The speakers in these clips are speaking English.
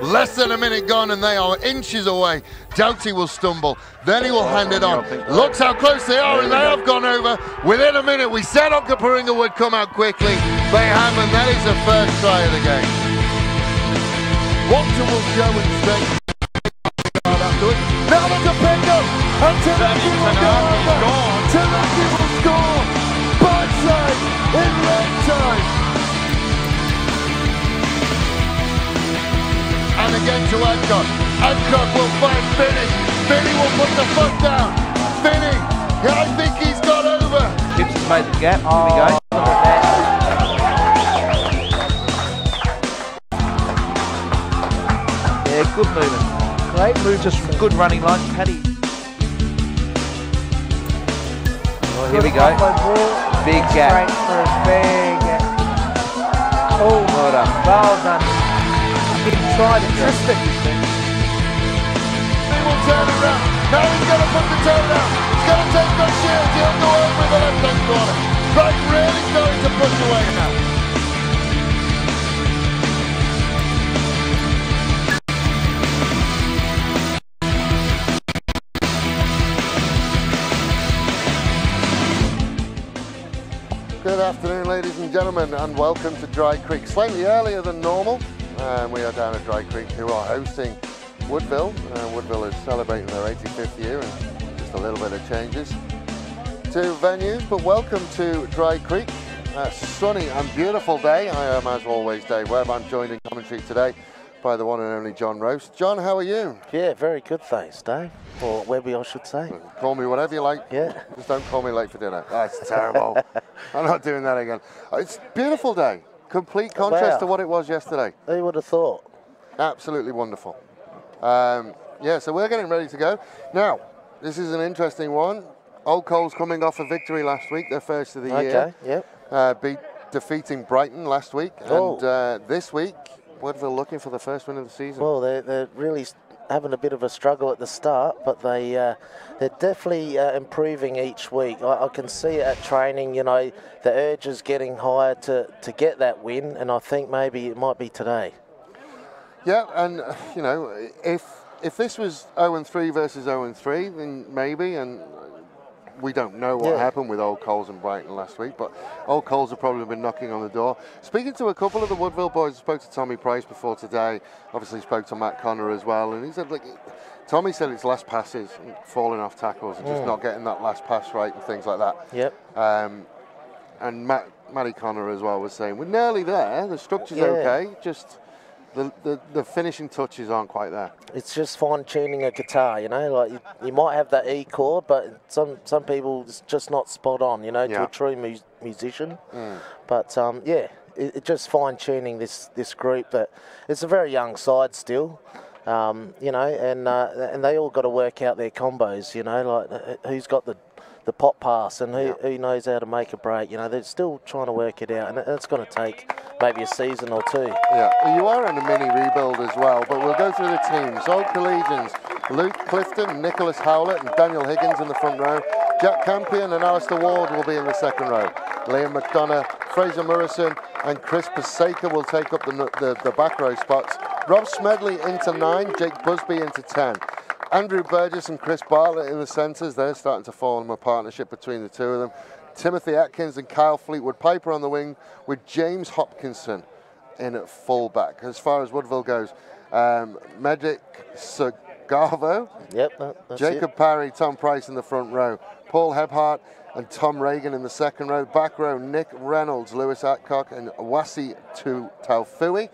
Less than a minute gone and they are inches away. Doughty will stumble, then he will hand it on. Looks how close they are and they have gone over. Within a minute, we said Onkaparinga would come out quickly. They have, and that is the first try of the game. Watson will show and stay. Now there's a pick-up, and Tanaki will go over. Tanaki will score. Birdside in red time. And again to Adcock. Adcock will find Finney. Finney will put the foot down. Finney, I think he's got over. Gibson's made the gap. Here we go. Yeah, good movement. Great move, just good running line. Paddy. Oh, here we go. Big gap. Oh, well done. Well done. He tried it. Tristan. He will turn it around. Now he's going to put the toe down. He's going to take the shield. He'll go over in the left-hand corner. Right, really starting to push away now. Good afternoon, ladies and gentlemen, and welcome to Dry Creek. Slightly earlier than normal. We are down at Dry Creek, who are hosting Woodville. Woodville is celebrating their 85th year, and just a little bit of changes to venues. But welcome to Dry Creek. A sunny and beautiful day. I am, as always, Dave Webb. I'm joined in commentary today by the one and only John Roast. John, how are you? Yeah, very good, thanks, Dave. Or Webby, I should say. Call me whatever you like. Yeah. Just don't call me late for dinner. That's terrible. I'm not doing that again. It's a beautiful day. Complete contrast to what it was yesterday. Who would have thought? Absolutely wonderful. Yeah, so we're getting ready to go. Now, this is an interesting one. Old Coals coming off a victory last week, their first of the year. Okay, yep. Defeating Brighton last week. Oh. And this week, Woodville looking for the first win of the season. Well, they're really having a bit of a struggle at the start, but they're definitely improving each week. I can see it at training, you know, the urge is getting higher to get that win, and I think maybe it might be today. Yeah, and, you know, if this was 0-3 versus 0-3, then maybe, and we don't know what happened with Old Coals and Brighton last week, but Old Coals have probably been knocking on the door. Speaking to a couple of the Woodville boys, I spoke to Tommy Price before today, obviously spoke to Matt Connor as well, and he said, like, Tommy said it's last passes, falling off tackles, and just not getting that last pass right and things like that. Yep. And Matty Connor as well was saying, we're nearly there, the structure's okay, just the finishing touches aren't quite there. It's just fine-tuning a guitar, you know, like you might have that E chord, but some people it's just not spot on, you know, to a true musician. But yeah, it just fine-tuning this group. That it's a very young side still, you know, and they all got to work out their combos, you know, like who's got the pop pass and who knows how to make a break. You know, they're still trying to work it out, and it's going to take maybe a season or two. Yeah, you are in a mini rebuild as well, but we'll go through the teams. Old Collegians, Luke Clifton, Nicholas Howlett and Daniel Higgins in the front row. Jack Campion and Alistair Ward will be in the second row. Liam McDonough, Fraser Morrison and Chris Paseka will take up the back row spots. Rob Smedley into 9, Jake Busby into 10. Andrew Burgess and Chris Bartlett in the centres. They're starting to form a partnership between the two of them. Timothy Atkins and Kyle Fleetwood Piper on the wing, with James Hopkinson in at full-back. As far as Woodville goes, Medic Sagavo, Jacob Parry, Tom Price in the front row, Paul Hebhart and Tom Reagan in the second row. Back row, Nick Reynolds, Lewis Atcock and Wasi Taufui.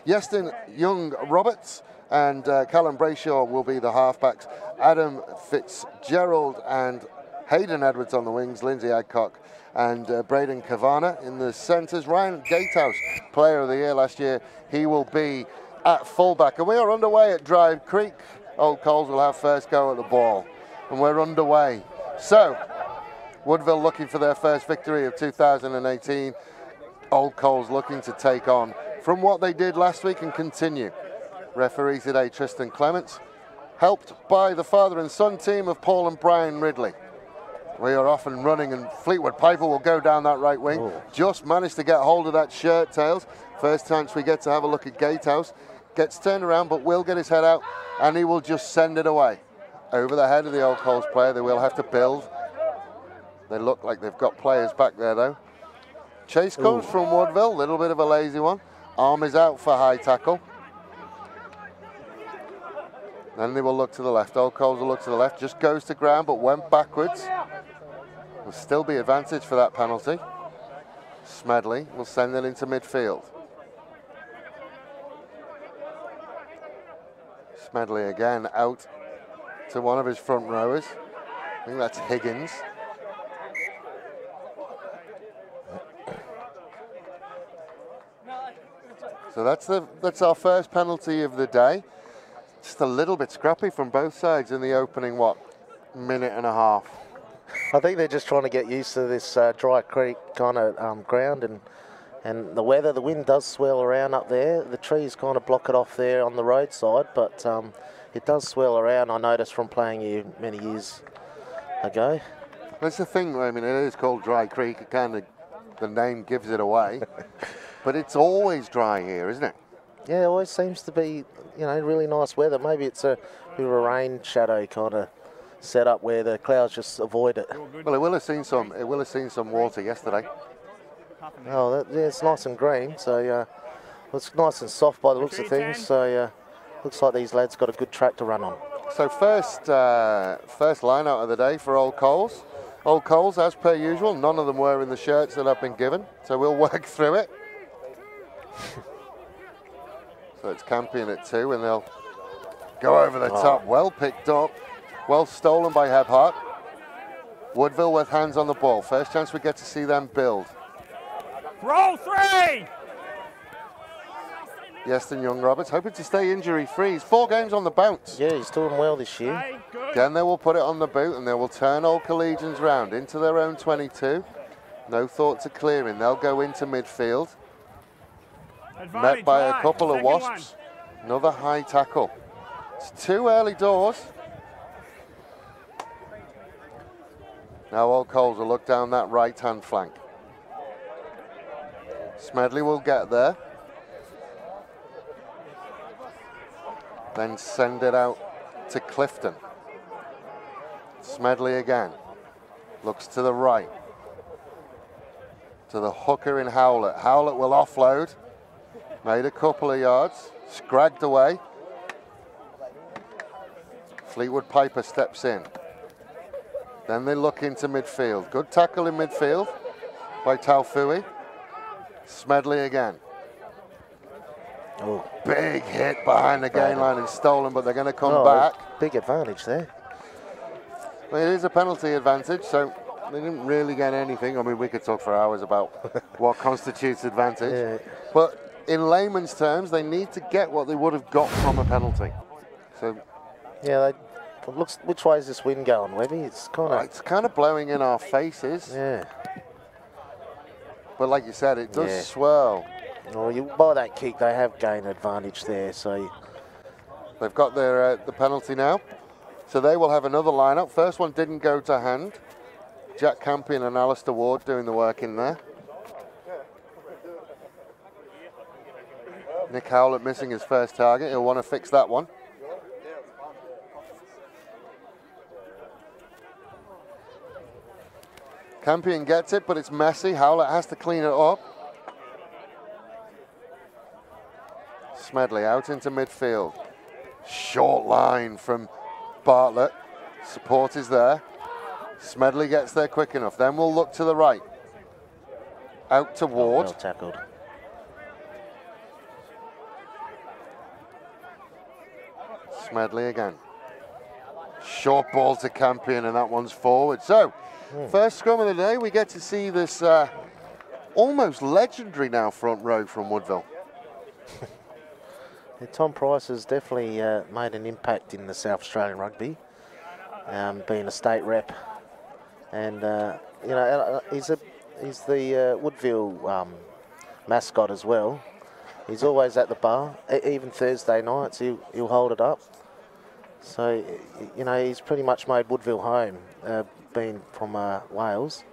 Yeston Young Roberts and Callum Brayshaw will be the halfbacks. Adam Fitzgerald and Hayden Edwards on the wings, Lindsay Adcock and Braden Cavana in the centres. Ryan Gatehouse, player of the year last year, he will be at fullback. And we are underway at Dry Creek. Old Coals will have first go at the ball. And we're underway. So, Woodville looking for their first victory of 2018. Old Coals looking to take on from what they did last week and continue. Referee today, Tristan Clements, helped by the father and son team of Paul and Brian Ridley. We are off and running, and Fleetwood Piper will go down that right wing. Just managed to get hold of that shirt, Tails. First chance we get to have a look at Gatehouse. Gets turned around, but will get his head out, and he will just send it away. Over the head of the Old Coles player. They will have to build. They look like they've got players back there, though. Chase comes from Woodville, little bit of a lazy one. Arm is out for high tackle. Then they will look to the left. Old Coles will look to the left. Just goes to ground, but went backwards. Will still be advantage for that penalty. Smedley will send it into midfield. Smedley again out to one of his front rowers. I think that's Higgins. So that's our first penalty of the day. Just a little bit scrappy from both sides in the opening, minute and a half. I think they're just trying to get used to this dry creek kind of ground, and the weather. The wind does swirl around up there. The trees kind of block it off there on the roadside, but it does swirl around. I noticed from playing here many years ago. That's the thing. I mean, it is called Dry Creek. It kind of, the name gives it away, but it's always dry here, isn't it? Yeah, it always seems to be, really nice weather. Maybe it's a bit of a rain shadow kind of set up where the clouds just avoid it. Well, it will have seen some water yesterday. Oh, yeah, it's nice and green, so it's nice and soft by the looks of things. So looks like these lads got a good track to run on. So first line out of the day for Old Coles. Old Coles, as per usual, none of them wearing the shirts that have been given, so we'll work through it. So it's Campion at 2, and they'll go over the top. Well picked up, well stolen by Hebhart. Woodville with hands on the ball. First chance we get to see them build. Roll 3! Yeston Young Roberts hoping to stay injury free. He's 4 games on the bounce. Yeah, he's doing well this year. Again, they will put it on the boot, and they will turn Old Collegians round into their own 22. No thought to clearing. They'll go into midfield. Met by a couple of Wasps. Another high tackle. It's 2 early doors. Now Old Coles will look down that right-hand flank. Smedley will get there. Then send it out to Clifton. Smedley again. Looks to the right. To the hooker in Howlett. Howlett will offload. Made a couple of yards. Scragged away. Fleetwood Piper steps in. Then they look into midfield. Good tackle in midfield by Taufui. Smedley again. Oh, big hit behind the gain line and stolen, but they're going to come back. Big advantage there. Well, it is a penalty advantage, so they didn't really get anything. I mean, we could talk for hours about what constitutes advantage. Yeah. But in layman's terms, they need to get what they would have got from a penalty. So, yeah, looks. Which way is this wind going, Webby? It's kind of blowing in our faces. Yeah. But like you said, it does swirl. Well, by that kick, they have gained advantage there. So they've got their the penalty now. So they will have another lineup. First one didn't go to hand. Jack Campion and Alistair Ward doing the work in there. Nick Howlett missing his first target. He'll want to fix that one. Campion gets it, but it's messy. Howlett has to clean it up. Smedley out into midfield. Short line from Bartlett. Support is there. Smedley gets there quick enough. Then we'll look to the right. Out to Ward. Well tackled. Smedley again. Short ball to Campion, and that one's forward. So, first scrum of the day, we get to see this almost legendary now front row from Woodville. Yeah, Tom Price has definitely made an impact in the South Australian rugby, being a state rep, and he's the Woodville mascot as well. He's always at the bar, even Thursday nights he'll hold it up. So he's pretty much made Woodville home, being from Wales,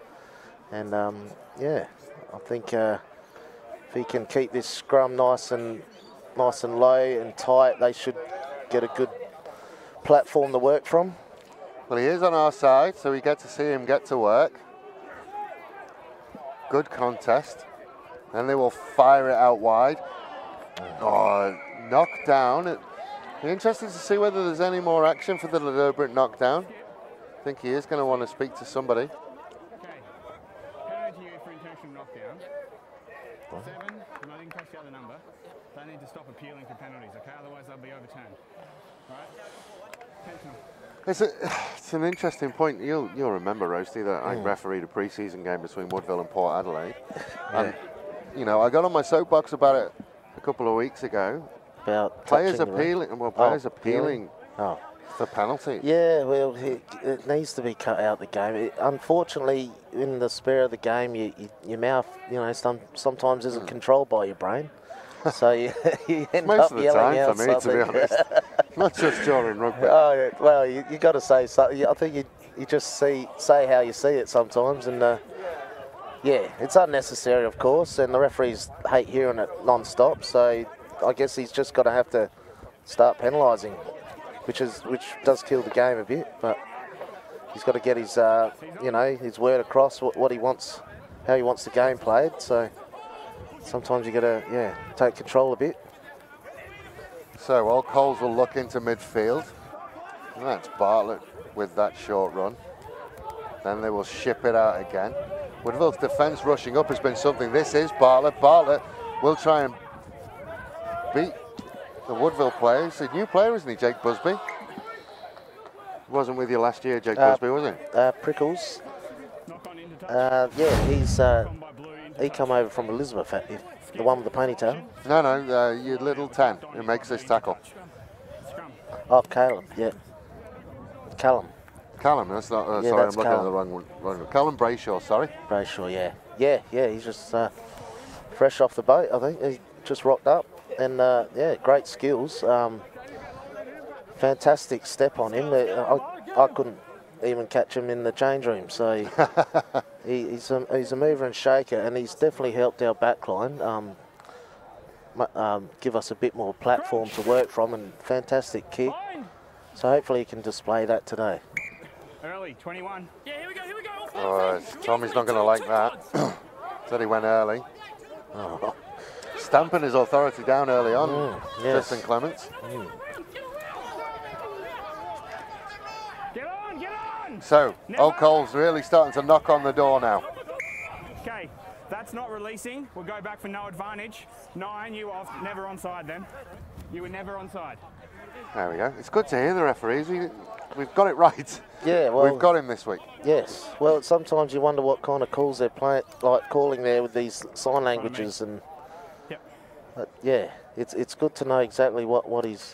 and I think if he can keep this scrum nice and nice and low and tight, they should get a good platform to work from. Well, he is on our side, so we get to see him get to work. Good contest. And they will fire it out wide. Oh, knocked down. It'll be interesting to see whether there's any more action for the deliberate knockdown. I think he is going to want to speak to somebody. Okay. Penalty to you for intentional knockdown. 7, and I didn't catch the other number. They need to stop appealing for penalties, okay? Otherwise they'll be overturned. All right? Intentional. It's an interesting point. You'll remember, Roasty, that I refereed a pre-season game between Woodville and Port Adelaide. And, you know, I got on my soapbox about it a couple of weeks ago. About players appealing. Well, players appealing Oh. for penalty. Yeah, well, it needs to be cut out the game. Unfortunately, in the spare of the game, your mouth, you know, sometimes isn't controlled by your brain. So you end Most up of the yelling time out for me, something. to be honest. Not just during rugby. Oh, yeah. Well, you got to say something. I think you just say how you see it sometimes, and yeah, it's unnecessary, of course, and the referees hate hearing it non-stop. So I guess he's just got to have to start penalising, which does kill the game a bit. But he's got to get his you know, his word across, what he wants, how he wants the game played. So sometimes you got to take control a bit. So Old Coles will look into midfield. And that's Bartlett with that short run. Then they will ship it out again. Woodville's defence rushing up has been something. This is Bartlett. Bartlett will try and beat the Woodville players. A new player, isn't he, Jake Busby? Wasn't with you last year, Jake Busby, was he? Prickles. Yeah, he come over from Elizabeth, the one with the ponytail. No, your little 10 who makes this tackle. Oh, Caleb, yeah. Callum. Callum, that's not, sorry, I'm looking Callum. at the wrong one. Callum Brayshaw, sorry. Brayshaw, yeah. Yeah, he's just fresh off the boat, I think. He just rocked up, and yeah, great skills. Fantastic step on him. I couldn't even catch him in the change room, so he's a mover and shaker, and he's definitely helped our backline give us a bit more platform to work from, and fantastic kick. So hopefully he can display that today. Early, 21. Yeah, here we go. Oh, Tommy's not going to like that. Said he went early. Oh. Stamping his authority down early on, yes. Tristan Clements. Get on! So, Old Coles really starting to knock on the door now. Okay, that's not releasing. We'll go back for no advantage. 9, you off, never onside then. You were never onside. There we go. It's good to hear the referees. We've got it right. Yeah, well, we've got him this week. Yes. Well, sometimes you wonder what kind of calls they're calling there with these sign languages, and yeah, it's good to know exactly what he's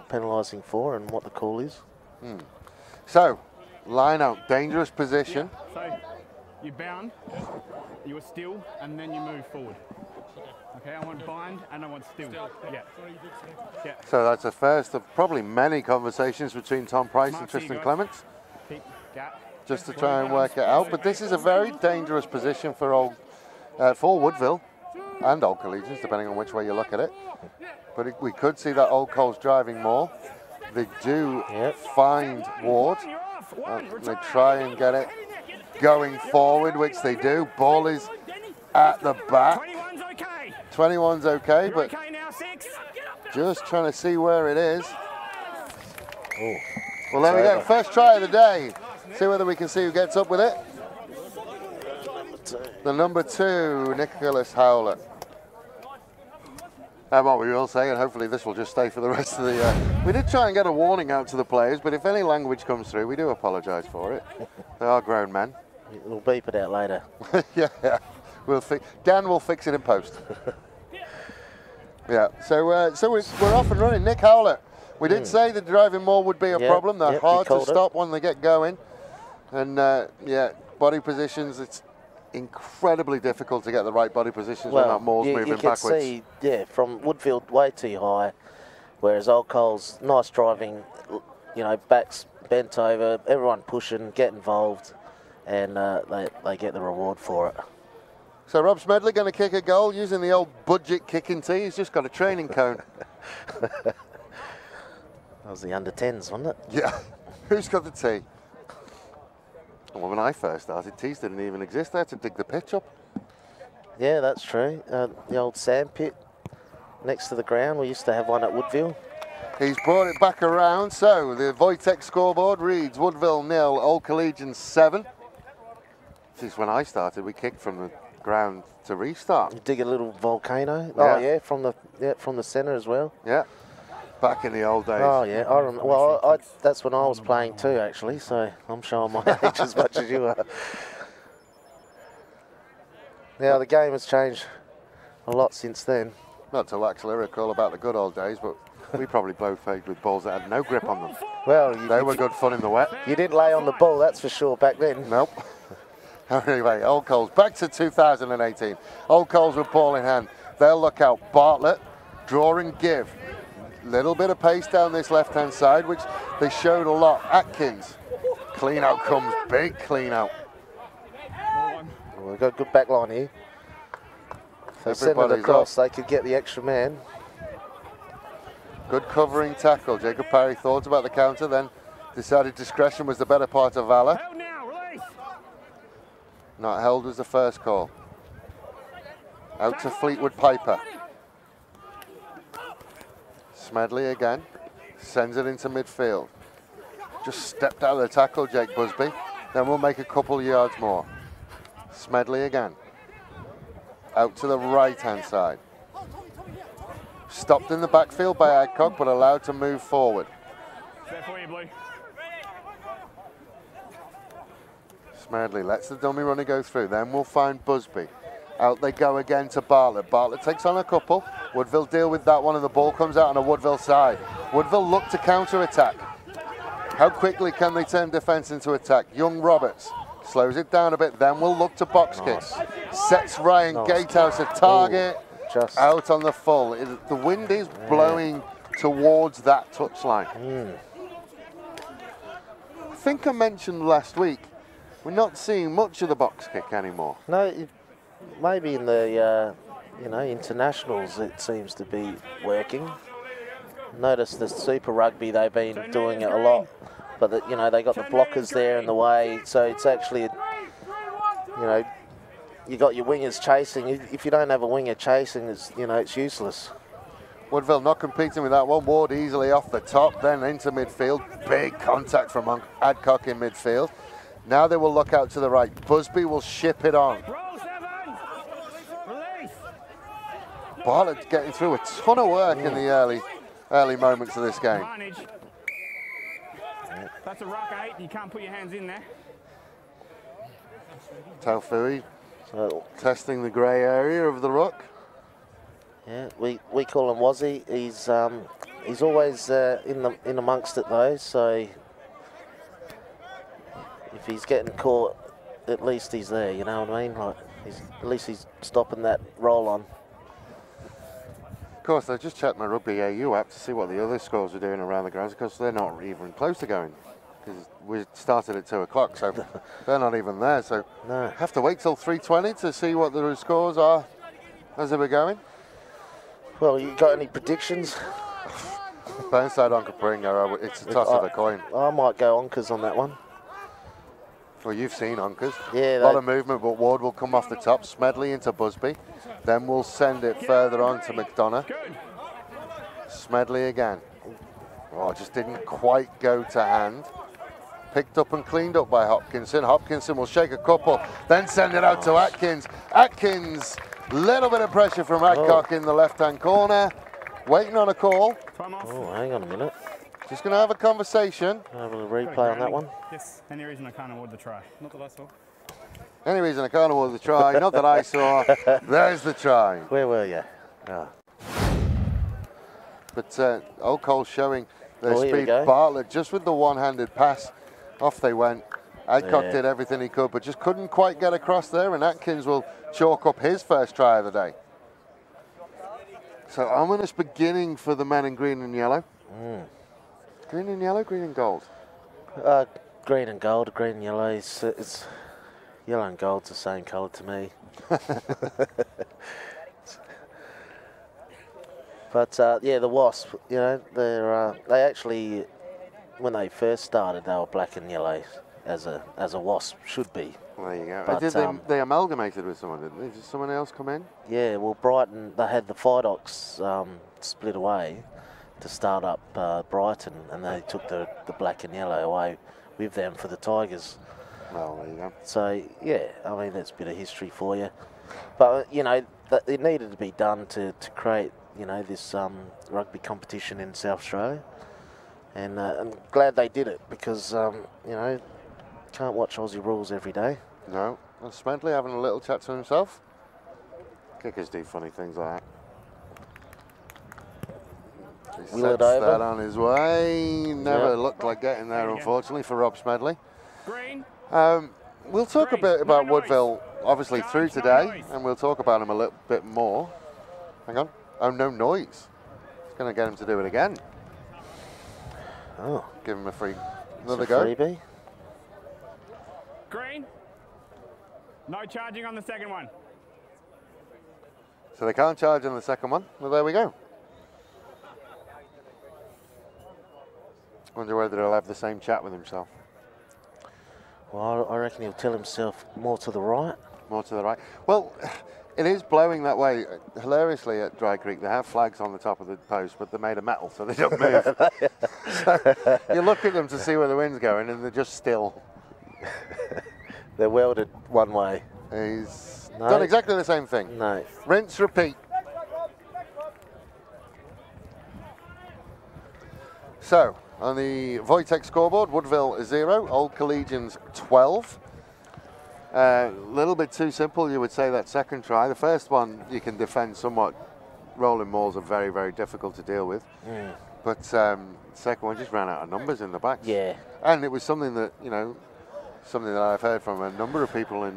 penalising for and what the call is. So, line out, dangerous position. So, you bound, you were still, and then you move forward. Okay, I want bind and I want still. Yeah. So that's the first of probably many conversations between Tom Price and Tristan Clements, just to try and work it out. But this is a very dangerous position for Woodville and Old Collegians, depending on which way you look at it. But we could see that Old Coles driving more. They do find Ward. They try and get it going forward, which they do. Ball is at the back. 21's okay, but just trying to see where it is. Oh, well, there we go. First try of the day. See whether we can see who gets up with it. The number 2, Nicholas Howlett. What we will say, and hopefully this will just stay for the rest of the... we did try and get a warning out to the players, but if any language comes through, we do apologise for it. They are grown men. We'll beep it out later. Yeah. Dan will fix it in post. Yeah, so we're off and running. Nick Howlett. We did say that driving more would be a problem. They're hard to stop when they get going. And yeah, body positions, it's incredibly difficult to get the right body positions when that maul's moving backwards. You can see, from Woodville way too high, whereas Old Coles, nice driving, you know, backs bent over, everyone pushing, get involved, and they get the reward for it. So Rob Smedley going to kick a goal using the old budget kicking tee. He's just got a training cone That was the under-10s, wasn't it? Yeah. Who's got the tee? Well, when I first started, tees didn't even exist. I had to dig the pitch up. Yeah, that's true. The old sand pit next to the ground. We used to have one at Woodville. He's brought it back around. So the Wojtek scoreboard reads Woodville 0, Old Collegians 7. Since when I started, we kicked from the ground to restart. You dig a little volcano. Yeah. Oh yeah, from the centre as well. Yeah. Back in the old days. Oh yeah, I remember. Well, that's when I was playing too, actually. So I'm showing my age as much as you are. Now the game has changed a lot since then. Not to wax lyrical about the good old days, but we probably both played with balls that had no grip on them. Well, they were good fun in the wet. You didn't lay on the ball, that's for sure, back then. Nope. Anyway, Old Coles, back to 2018. Old Coles with ball in hand. They'll look out. Bartlett, draw and give. Little bit of pace down this left-hand side, which they showed a lot. Atkins, clean out comes, big clean out. Well, we've got a good back line here. So send it across, they could get the extra man. Good covering tackle. Jacob Parry thought about the counter, then decided discretion was the better part of valor. Not held was the first call. Out to Fleetwood Piper. Smedley again. Sends it into midfield. Just stepped out of the tackle, Jake Busby. Then we'll make a couple yards more. Smedley again. Out to the right-hand side. Stopped in the backfield by Adcock, but allowed to move forward. Smedley lets the dummy runner go through. Then we'll find Busby. Out they go again to Bartlett. Bartlett takes on a couple. Woodville deal with that one, and the ball comes out on a Woodville side. Woodville look to counter-attack. How quickly can they turn defence into attack? Young Roberts slows it down a bit, then we'll look to box kick. Sets Ryan Gatehouse a target. Just out on the full. The wind is blowing towards that touchline. I think I mentioned last week, we're not seeing much of the box kick anymore. No, maybe in the internationals it seems to be working. Notice the Super Rugby, they've been doing it a lot, but they got the blockers there in the way, so it's actually you got your wingers chasing. If you don't have a winger chasing, it's useless. Woodville not competing with that one. Ward easily off the top, then into midfield. Big contact from Adcock in midfield. Now they will look out to the right. Busby will ship it on. Bartlett getting through a ton of work in the early moments of this game. That's a rock 8. You can't put your hands in there. Taufui testing the grey area of the ruck. Yeah, we call him Wazzy. He's always in amongst it though. So if he's getting caught, at least he's there. You know what I mean? Like at least he's stopping that roll on. Of course, I just checked my Rugby AU app to see what the other scores are doing around the grounds, because they're not even close to going. Because we started at 2 o'clock, so they're not even there. So no. Have to wait till 3:20 to see what the scores are as they were going. Well, you got any predictions? Burnside on Capringa, it's a toss of a coin. I might go Onkers on that one. Well, you've seen Onkers. Yeah. A lot of movement, but Ward will come off the top. Smedley into Busby. Then we'll send it further on to McDonough. Smedley again. Oh, just didn't quite go to hand. Picked up and cleaned up by Hopkinson. Hopkinson will shake a couple, then send it out to Atkins. Atkins, little bit of pressure from Adcock in the left-hand corner. Waiting on a call. Oh, hang on a minute. Just going to have a conversation. Have a replay on that one. Yes, any reason I can't award the try? Not that I saw. Any reason I can't award the try? Not that I saw. There's the try. Where were you? Oh. But Old Cole showing their speed. Go. Bartlett just with the one-handed pass. Off they went. Adcock did everything he could, but just couldn't quite get across there, and Atkins will chalk up his first try of the day. So ominous beginning for the men in green and yellow. Green and yellow, green and gold? Green and gold, green and yellow. It's yellow and gold's the same colour to me. But yeah, the Wasp, you know, they actually, when they first started, they were black and yellow, as a Wasp should be. Well, there you go. But, they amalgamated with someone, didn't they? Did someone else come in? Yeah, well, Brighton, they had the Fidox split away to start up Brighton, and they took the black and yellow away with them for the Tigers. Well, there you go. So, yeah, I mean, that's a bit of history for you. But, you know, it needed to be done to create, you know, this rugby competition in South Australia. And I'm glad they did it because, you know, can't watch Aussie rules every day. No. And Smedley having a little chat to himself. Kickers do funny things like that. He Wheel it sets over. that on his way. Never Yep. looked like getting there, unfortunately, for Rob Smedley. Green. We'll talk a bit about Woodville, obviously, through today, and we'll talk about him a little bit more. Hang on. Oh, no noise. It's going to get him to do it again. Oh. Give him another It's a go. freebie. Green. No charging on the second one. So they can't charge on the second one. Well, there we go. Wonder whether he'll have the same chat with himself. Well, I reckon he'll tell himself more to the right. More to the right. Well, it is blowing that way. Hilariously, at Dry Creek, they have flags on the top of the post, but they're made of metal, so they don't move. So you look at them to see where the wind's going, and they're just still. They're welded one way. He's No. done exactly the same thing. No. Rinse, repeat. So, on the Wojtek scoreboard, Woodville 0, Old Collegians 12. A little bit too simple, you would say, that second try. The first one you can defend somewhat. Rolling mauls are very, very difficult to deal with. But second one just ran out of numbers in the back. Yeah. And it was something that, you know, something that I've heard from a number of people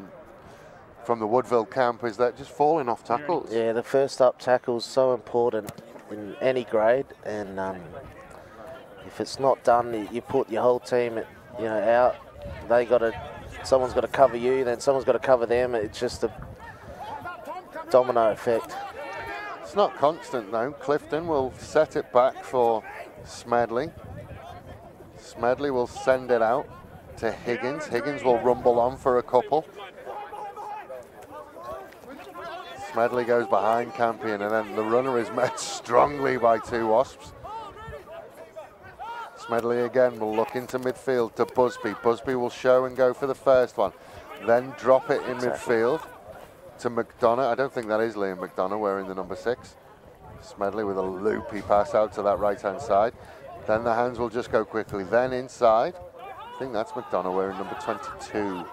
from the Woodville camp, is that just falling off tackles. Yeah, the first up tackle's so important in any grade, and if it's not done, you put your whole team, you know, out. Someone's got to cover you, then someone's got to cover them. It's just a domino effect. It's not constant though. Clifton will set it back for Smedley. Smedley will send it out to Higgins. Higgins will rumble on for a couple. Smedley goes behind Campion, and then the runner is met strongly by two Wasps. Smedley again will look into midfield to Busby. Busby will show and go for the first one, then drop it in midfield to McDonough. I don't think that is Liam McDonough wearing the number 6. Smedley with a loopy pass out to that right-hand side. Then the hands will just go quickly. Then inside, I think that's McDonough wearing number 22.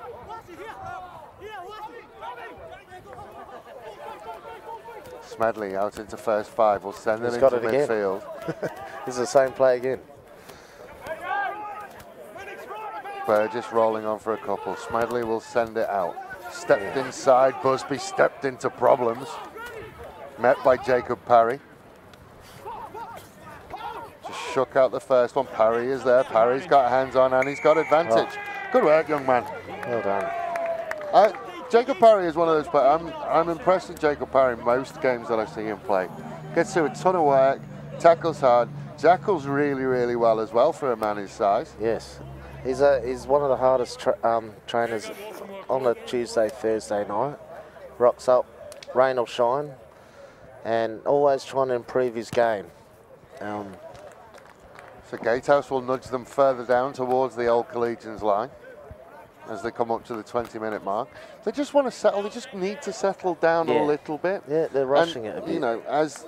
Smedley out into first 5. Will send it into midfield. This is the same play again. Burgess rolling on for a couple. Smedley will send it out. Stepped inside. Busby stepped into problems. Met by Jacob Parry. Just shook out the first one. Parry is there. Parry's got hands on and he's got advantage. Good work, young man. Well done. Jacob Parry is one of those players. I'm impressed with Jacob Parry most games that I see him play. Gets through a ton of work, tackles hard, tackles really, really well as well for a man his size. Yes. He's one of the hardest trainers on a Tuesday, Thursday night. Rocks up, rain or shine, and always trying to improve his game. So Gatehouse will nudge them further down towards the Old Collegians line as they come up to the 20-minute mark. They just want to settle. They just need to settle down a little bit. Yeah, they're rushing it a bit. You know, as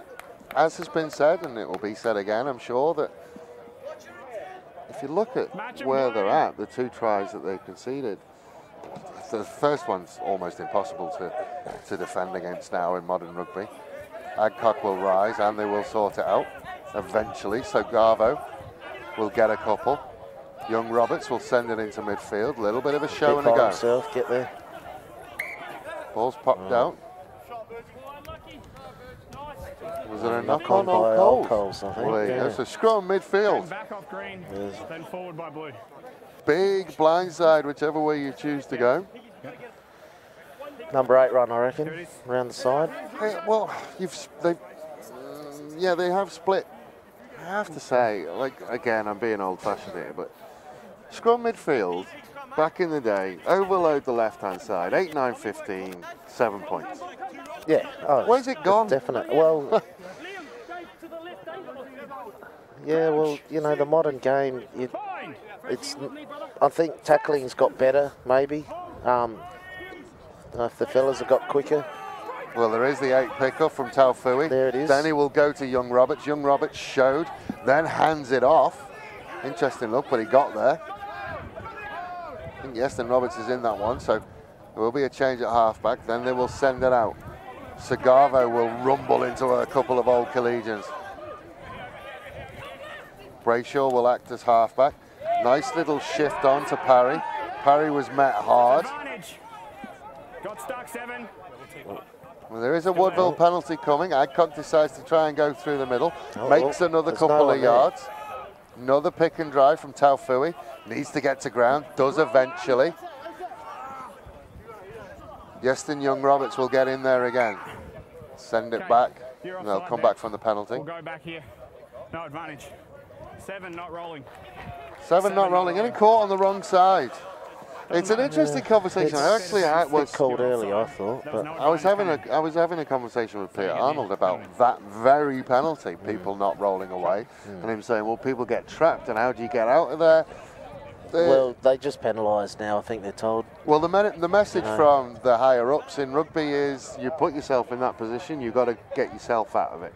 has been said, and it will be said again, I'm sure, that if you look at where they're at, the 2 tries that they've conceded, the first one's almost impossible to defend against now in modern rugby. Adcock will rise and they will sort it out eventually. So Garvo will get a couple. Young Roberts will send it into midfield. A little bit of a show and a go. Himself, get there. Ball's popped out. Was it a knock on by Old Coles, I think. Well, there you go. So scrum midfield. Back off Green, then forward by Blue. Big blindside, whichever way you choose to go. Number 8 run, I reckon, around the side. Well, yeah, they have split. I have to say, like, again, I'm being old-fashioned here, but scrum midfield, back in the day, overload the left-hand side, 8, 9, 15, 7 points. Yeah. Oh, Where's it gone? Definitely. Well, yeah, well, you know, the modern game, I think tackling's got better, maybe. If the fellas have got quicker. Well, there is the 8 pickup from Taufui. There it is. Then he will go to Young Roberts. Young Roberts showed, then hands it off. Interesting look, but he got there. I think Yeston Roberts is in that one, so there will be a change at halfback. Then they will send it out. Sagavo will rumble into a couple of old Collegians. Brayshaw will act as halfback. Nice little shift on to Parry. Parry was met hard. Got stuck, 7. Well, there is a Woodville penalty coming. Adcock decides to try and go through the middle. Makes another couple of yards. Another pick and drive from Taufui. Needs to get to ground. Does eventually. Yeston Young Roberts will get in there again. Send it back. And they'll come back from the penalty. We'll go back here. No advantage. 7 not rolling. 7 not rolling. Getting caught on the wrong side. It's an interesting conversation. I actually was called early, I thought, but I was having a conversation with Peter Arnold about that very penalty, people not rolling away, and him saying, well, people get trapped, and how do you get out of there? Well, they just penalised now, I think they're told. Well, the message from the higher ups in rugby is you put yourself in that position, you've got to get yourself out of it.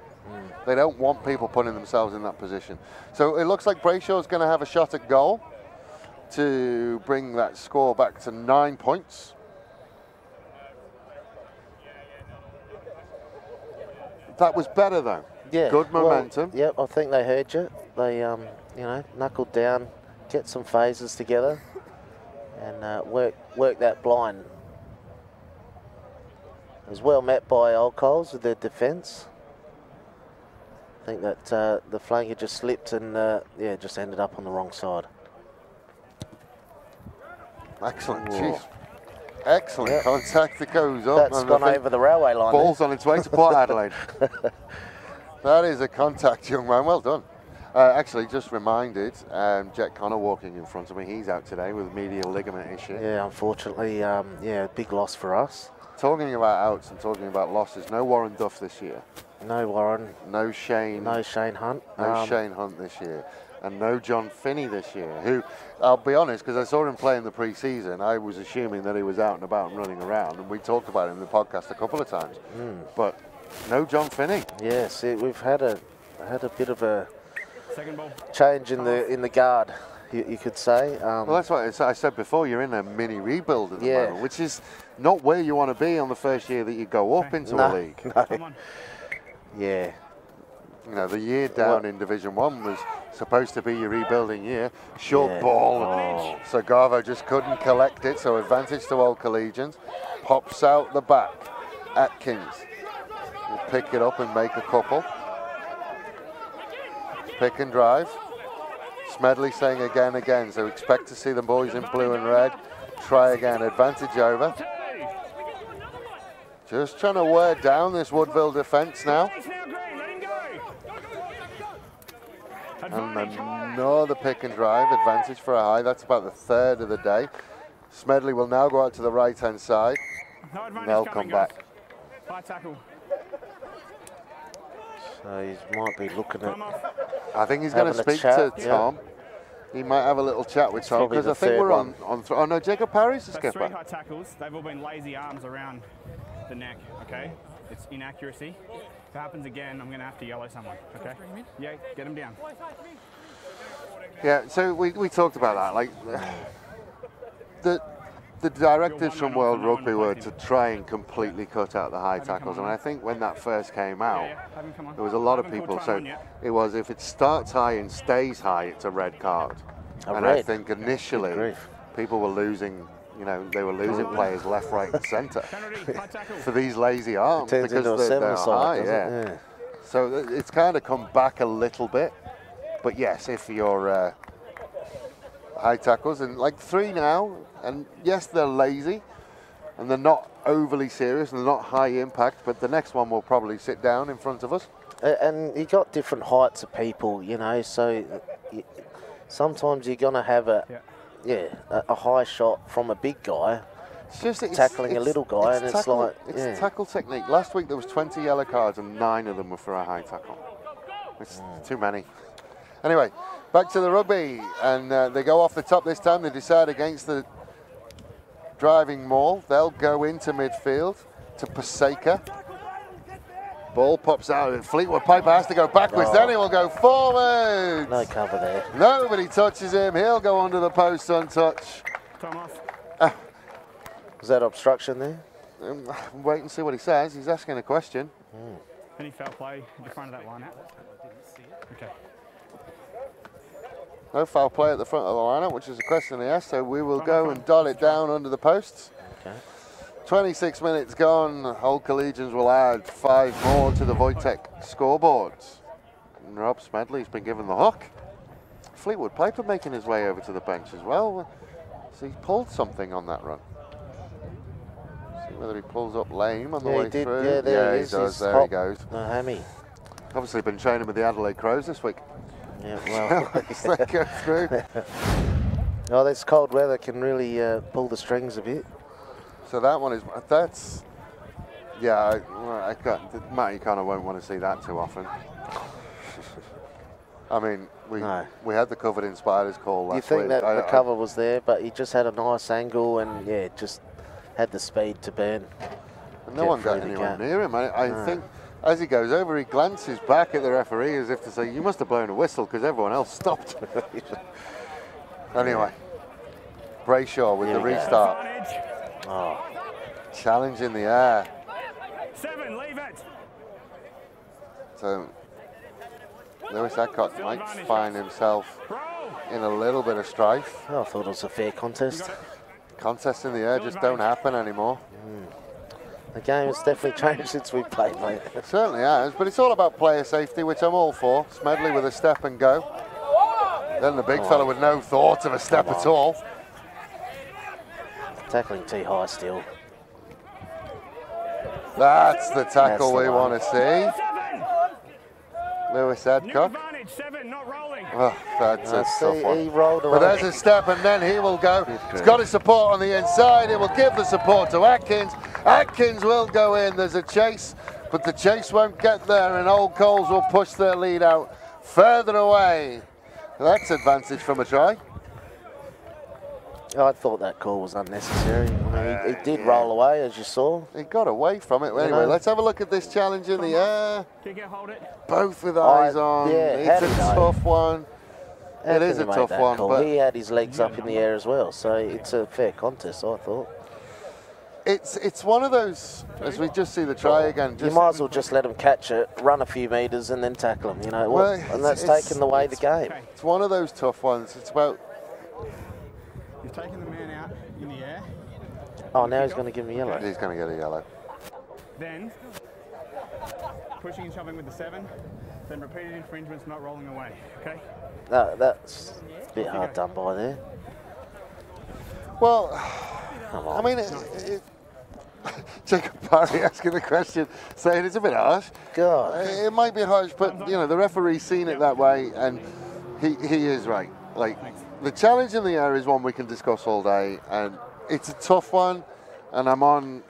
They don't want people putting themselves in that position. So it looks like Brayshaw's going to have a shot at goal to bring that score back to 9 points. That was better though. Yeah. Good momentum. Well, yep, I think they heard you. They, you know, knuckled down, get some phases together, and work that blind. It was well met by Old Coles with their defence. I think that the flanker just slipped and yeah, just ended up on the wrong side. Excellent, jeez. Excellent contact that goes up. That's gone over the railway line. Ball's on its way to Port Adelaide. That is a contact, young man. Well done. Actually, just reminded, Jack Connor walking in front of me. He's out today with a medial ligament issue. Yeah, unfortunately, yeah, big loss for us. Talking about outs and talking about losses, no Warren Duff this year. No Warren. No Shane. No Shane Hunt. No Shane Hunt this year. And no John Finney this year, who, I'll be honest, because I saw him play in the pre-season, I was assuming that he was out and about and running around, and we talked about him in the podcast a couple of times. But no John Finney. Yes, we've had a bit of a change in the guard, you could say. Well, that's what I said before. You're in a mini rebuild at the moment, which is not where you want to be on the first year that you go up into a league. No. Yeah. You know, the year down in Division 1 was supposed to be your rebuilding year. Short ball. Sagavo just couldn't collect it, so advantage to Old Collegians. Pops out the back. Atkins will pick it up and make a couple. Pick and drive. Smedley saying again, so expect to see the boys in blue and red. Try again, advantage over. Just trying to wear down this Woodville defence now. And another pick and drive, advantage for a high. That's about the third of the day. Smedley will now go out to the right-hand side. And they'll come back. High tackle. So he might be looking at... I think he's going to speak to Tom. He might have a little chat with Tom, because I think we're on oh no, Jacob Parry's the skipper. 3 high tackles. They've all been lazy arms around the neck, okay? It's inaccuracy. If it happens again, I'm going to have to yellow someone, okay? Yeah, get him down. Yeah, so we talked about that. Like, the directives from World Rugby were to try and completely cut out the high tackles. And I think when that first came out, there was a lot of people. So it was, if it starts high and stays high, it's a red card. I think initially people were losing, you know, they were losing players left, right, and centre for these lazy arms because they're high. So it's kind of come back a little bit. But yes, if you're high tackles, and like 3 now, and yes, they're lazy and they're not overly serious and they're not high impact, but the next one will probably sit down in front of us. And you got different heights of people, you know, so sometimes you're going to have a high shot from a big guy. It's tackling a little guy, and it's like... It's tackle technique. Last week there was 20 yellow cards and 9 of them were for a high tackle. It's too many. Anyway, back to the rugby, and they go off the top this time. They decide against the driving maul. They'll go into midfield to Paseka. Ball pops out, and Fleetwood Piper has to go backwards, then he will go forward. No cover there. Nobody touches him. He'll go under the post untouched. Time off. Was that obstruction there? Wait and see what he says. He's asking a question. Any foul play in the front of that line out? Okay. No foul play at the front of the lineup, which is a question he asked, so we will go and dot it down under the posts. Okay. 26 minutes gone. Old Collegians will add 5 more to the Wojtek scoreboard. And Rob Smedley's been given the hook. Fleetwood Piper making his way over to the bench as well. So he pulled something on that run. See whether he pulls up lame on the way through. Yeah, there he does. There he goes. No hammy. Obviously been training with the Adelaide Crows this week. Yeah, well. They go through. Oh, this cold weather can really pull the strings a bit. So that one is, that's, yeah, Matt, you kind of won't want to see that too often. I mean, we had the covered in spiders call last week. You think that the cover was there, but he just had a nice angle and, yeah, just had the speed to burn. And no one got anywhere near him. I think as he goes over, he glances back at the referee as if to say, you must have blown a whistle because everyone else stopped. Anyway, Brayshaw with the restart. Oh. Challenge in the air. 7, leave it. So Lewis Adcock might find himself in a little bit of strife. Oh, I thought it was a fair contest. Contests in the air just don't happen anymore. The game has definitely changed since we played, mate. It certainly has, but it's all about player safety, which I'm all for. Smedley with a step and go. Then the big fella with no thought of a step at all. Tackling too high still. That's the tackle we want to see. Lewis Adcock. Oh, that's a tough one. He rolled away. But there's a step, and then he will go. He's got his support on the inside. He will give the support to Atkins. Atkins will go in. There's a chase, but the chase won't get there, and Old Coles will push their lead out further away. That's advantage from a try. I thought that call was unnecessary. I mean, he did roll away, as you saw. He got away from it. Anyway, let's have a look at this challenge in the air. Both with eyes on. Yeah, it's a tough one. It is a tough one. But he had his legs up in the air as well, so it's a fair contest, I thought. It's one of those, as we just see the try again. You might as well just let him catch it, run a few metres, and then tackle him, you know. Well, and that's taken away the game. It's one of those tough ones. It's about... You've taken the man out in the air. Oh, now he's going to give him a yellow. He's going to get a yellow. Then, pushing and shoving with the 7, then repeated infringements not rolling away, okay? That's a bit hard done by there. Well, I mean, Jacob Parry asking the question, saying it's a bit harsh. God. It might be harsh, but, you know, the referee's seen it that way, and he is right. Like, the challenge in the air is one we can discuss all day, and it's a tough one, and I'm on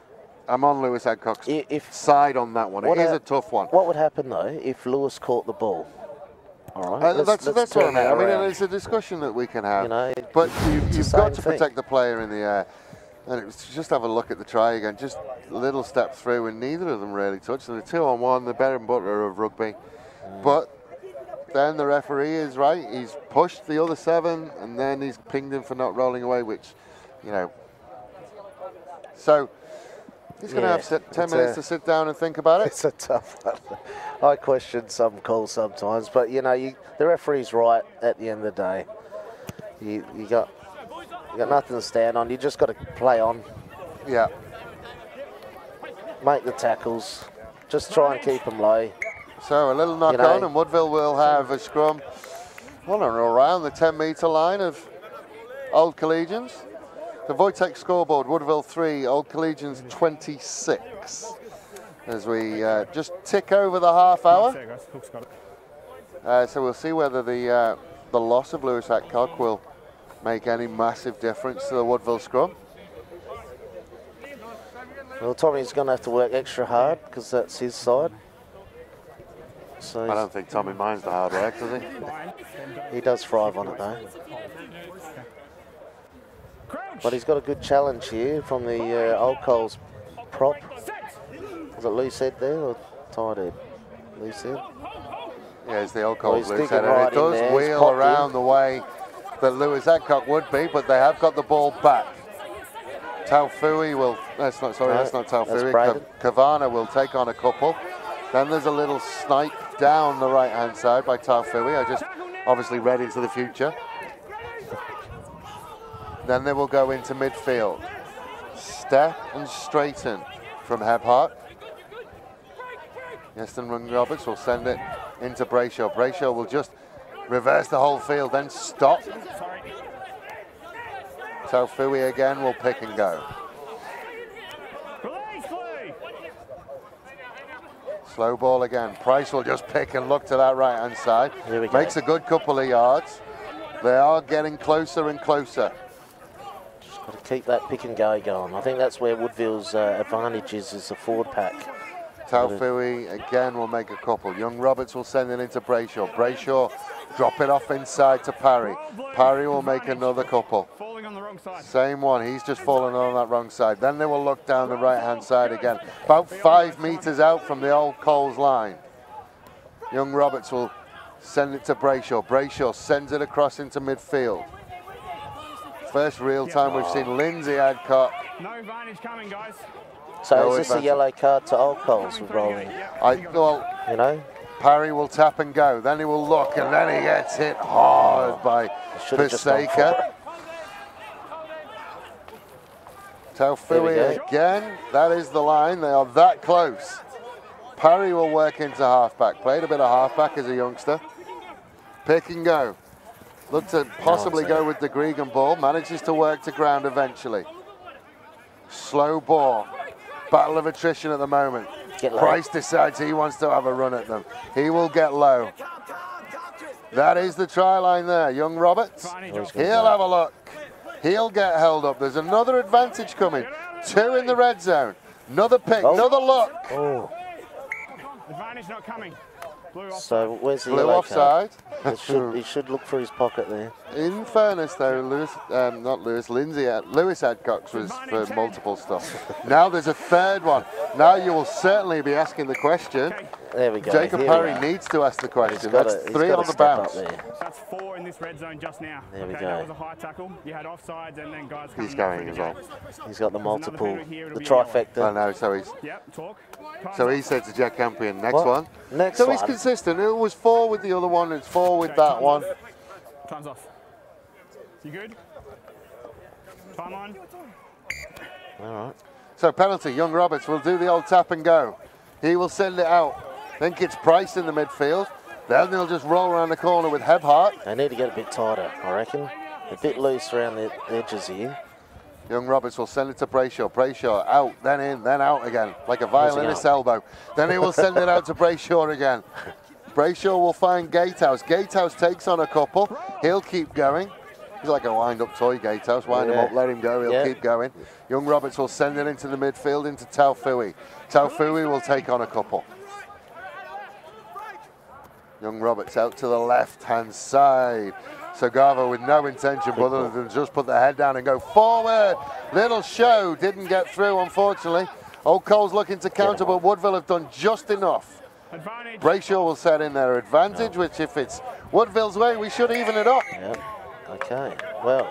Lewis Adcock's side on that one. It is a tough one. What would happen, though, if Lewis caught the ball? All right, that's what I mean. I mean, it's a discussion that we can have, you know, but you've got to protect the player in the air. And it was just have a look at the try again, just a little step through, and neither of them really touched. So the 2-on-1, the bread and butter of rugby. But then the referee is right. He's pushed the other 7, and then he's pinged him for not rolling away, which, you know. So he's going to have 10 minutes to sit down and think about it. It's a tough one. I question some calls sometimes, but, you know, the referee's right at the end of the day. You got nothing to stand on. You just got to play on. Yeah. Make the tackles. Just try and keep them low. So a little knock on, and Woodville will have a scrum around the 10-metre line of Old Collegians. The Wojtek scoreboard, Woodville 3, Old Collegians 26. as we just tick over the half hour. There, guys. Hook's got it. So we'll see whether the loss of Lewis Adcock will make any massive difference to the Woodville scrum. Well, Tommy's going to have to work extra hard because that's his side. So I don't think Tommy minds the hard work, does he? he does thrive on it though. But he's got a good challenge here from the Old Coles prop. Was it loose head there or tight head? Loose head? Yeah, it's the Old Coles Well, loose he's head. digging And right it does in there. He's wheel popped around in. the way that Lewis Adcock would be, but they have got the ball back. Taufui will, that's not Taufui, Braden. Kavana will take on a couple. Then there's a little snipe down the right-hand side by Taufui. I just obviously read into the future. Then they will go into midfield. Step and straighten from Hebhart. Yeston Roberts will send it into Brayshaw. Brayshaw will just reverse the whole field, then stop. Taufui again will pick and go. Slow ball again. Price will just pick and look to that right-hand side. Here we go. Makes a good couple of yards. They are getting closer and closer. Just got to keep that pick and go going. I think that's where Woodville's advantage is the forward pack. Taufui again will make a couple. Young Roberts will send it into Brayshaw. Brayshaw drop it off inside to Parry. Parry will make another couple. Falling on the wrong side. Same one, he's just fallen on that wrong side. Then they will look down the right-hand side again. About 5 meters out from the Old Coles line. Young Roberts will send it to Brayshaw. Brayshaw sends it across into midfield. First real time we've seen Lindsay Adcock. No advantage coming, guys. So No is this advantage. a yellow card to Old Coles with rolling? Well, You know? Parry will tap and go. Then he will look, and then he gets hit hard by Should've just gone for Paseka. There we Taufui go. again. That is the line. They are that close. Parry will work into halfback. Played a bit of halfback as a youngster. Pick and go. Look to possibly go with the Gregan ball. Manages to work to ground eventually. Slow ball. Battle of attrition at the moment. Get low. Price decides he wants to have a run at them. He will get low. That is the try line there. Young Roberts. He'll have a look. He'll get held up. There's another advantage coming. 2 in the red zone. Another pick, another look. Oh, Advantage not coming. Blue offside. so where's the Blue yellow card? offside. He should look for his pocket there. In fairness, though, Lewis Adcock's was for multiple stuff. Now there's a third one. Now you will certainly be asking the question. There we go. Jacob Here Parry we are. needs to ask the He's question. got That's to- he's 3 got on to the step up bounce. there. That's 4 in this red zone just now. There we okay, go. That was a high tackle. You had offsides and then guys coming He's up going through as the well. gap. He's got the multiple, penalty here, it'll the be a yellow. I trifecta. know, so he's Yep, talk. he said to Jack Campion, next What? one. Next So one. he's consistent. It was 4 with the other one, it's 4 with that one. Time's off. You good? Time on. All right. So penalty, Young Roberts will do the old tap and go. He will send it out. Then gets Price in the midfield. Then they'll just roll around the corner with Hebhart. They need to get a bit tighter, I reckon. A bit loose around the edges here. Young Roberts will send it to Brayshaw. Brayshaw out, then in, then out again, like a violinist's elbow. Then he will send it out to Brayshaw again. Brayshaw will find Gatehouse. Gatehouse takes on a couple. He'll keep going. He's like a wind-up toy, Gatehouse. Wind him up, let him go, he'll keep going. Young Roberts will send it into the midfield, into Taufui. Taufui will take on a couple. Young Roberts out to the left-hand side. Sagava with no intention other than just put the head down and go forward. Little show, didn't get through, unfortunately. Old Cole's looking to counter, but Woodville have done just enough. Advantage. Brayshaw will set in their advantage, which if it's Woodville's way, we should even it up. Yep. Okay. Well,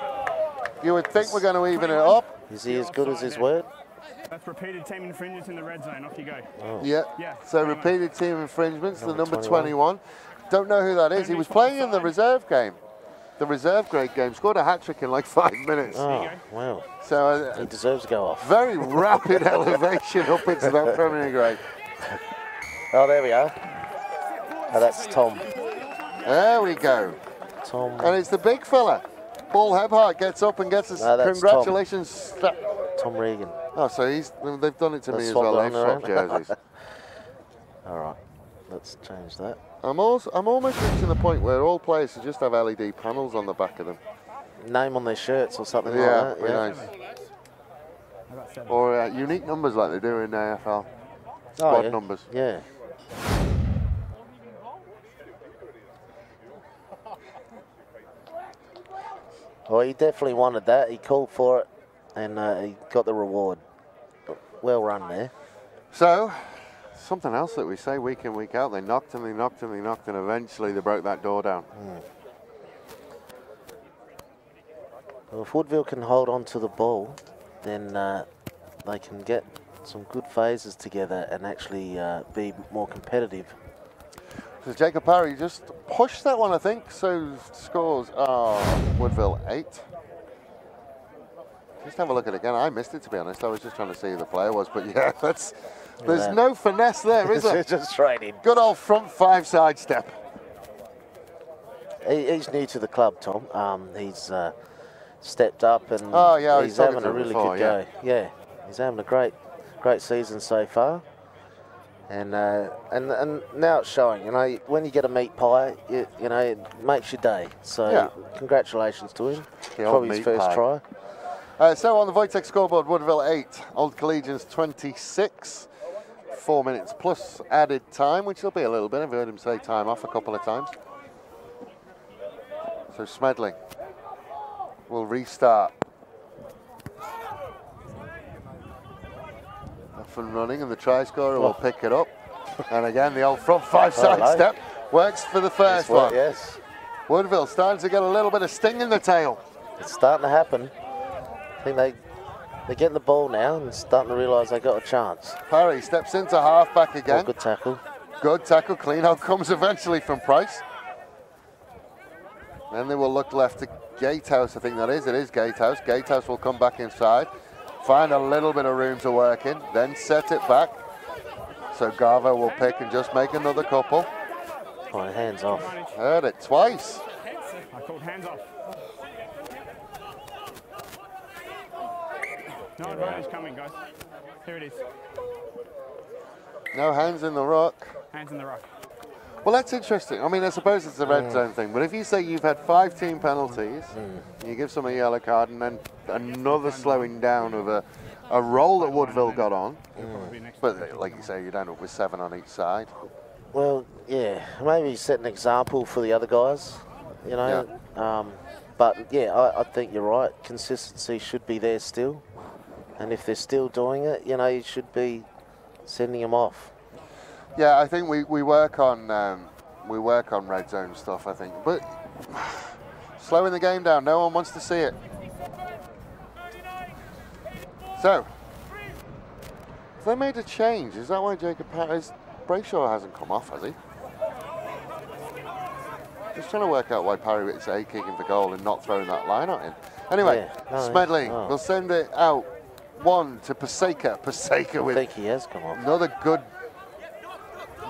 You would think we're going to even it up. is he as good as his word? That's repeated team infringements in the red zone. Off you go. Yeah. Yeah. So repeated team infringements, the number Number 21. Don't know who that is. He was playing in the reserve game. The reserve grade game. Scored a hat-trick in like 5 minutes. Oh, wow. So He deserves to go off. very rapid elevation up into that Premier grade. Oh, there we are. Oh, that's Tom. There we go. Tom. And it's the big fella. Paul Hebhart gets up and gets us No, that's congratulations. Tom Regan. Oh, so they've done it to me That's as well. swapped They've on swapped around. jerseys. All right, let's change that. I'm almost reaching the point where all players should just have LED panels on the back of them. Name on their shirts or something Yeah, like that. pretty nice. Or unique numbers like they do in AFL. Squad numbers. Yeah. Well, he definitely wanted that. He called for it, and he got the reward. Well run there. So, something else that we say week in, week out. They knocked and they knocked and they knocked, and eventually they broke that door down. Well, if Woodville can hold on to the ball, then they can get some good phases together and actually be more competitive. So Jacob Parry just pushed that one, I think. So scores Woodville 8. Just have a look at it again. I missed it, to be honest. I was just trying to see who the player was, but yeah, there's no finesse there, is there? Just training. Good old front 5 side step. He's new to the club, Tom. He's stepped up and he's having a really good go. Yeah, he's having a great season so far. And now it's showing. You know, when you get a meat pie, you know, it makes your day. So congratulations to him. Probably his first try. So on the Wojtek scoreboard, Woodville 8, Old Collegians 26. 4 minutes plus added time, which will be a little bit. I've heard him say time off a couple of times. So Smedley will restart. Off and running, and the try scorer will pick it up. And again, the old front 5 side step works for the first one. Yes. Woodville starting to get a little bit of sting in the tail. It's starting to happen. I think they're getting the ball now and starting to realise they got a chance. Parry steps into half-back again. Good tackle. Good tackle. Clean out comes eventually from Price. Then they will look left to Gatehouse, I think that is. It is Gatehouse. Gatehouse will come back inside. Find a little bit of room to work in. Then set it back. So Garvo will pick and just make another couple. Oh, hands off. Heard it twice. I called hands off. No advantage coming, guys. Here it is. No hands in the ruck. Hands in the ruck. Well, that's interesting. I mean, I suppose it's a red zone thing, but if you say you've had 5 team penalties, you give someone a yellow card, and then another slowing down of a roll that Woodville got on, but like you say, you'd end up with 7 on each side. Well, yeah, maybe set an example for the other guys, you know. But yeah, I think you're right. Consistency should be there still, and if they're still doing it, you know, you should be sending them off. Yeah, I think we work on red zone stuff, I think, but slowing the game down. No one wants to see it. So, if they made a change, is that why Jacob Brayshaw hasn't come off, has he? Just trying to work out why Parry is kicking for goal and not throwing that line out in. Anyway, Smedley will send it out. 1 to Paseka. Paseka with I think he has come off. Another good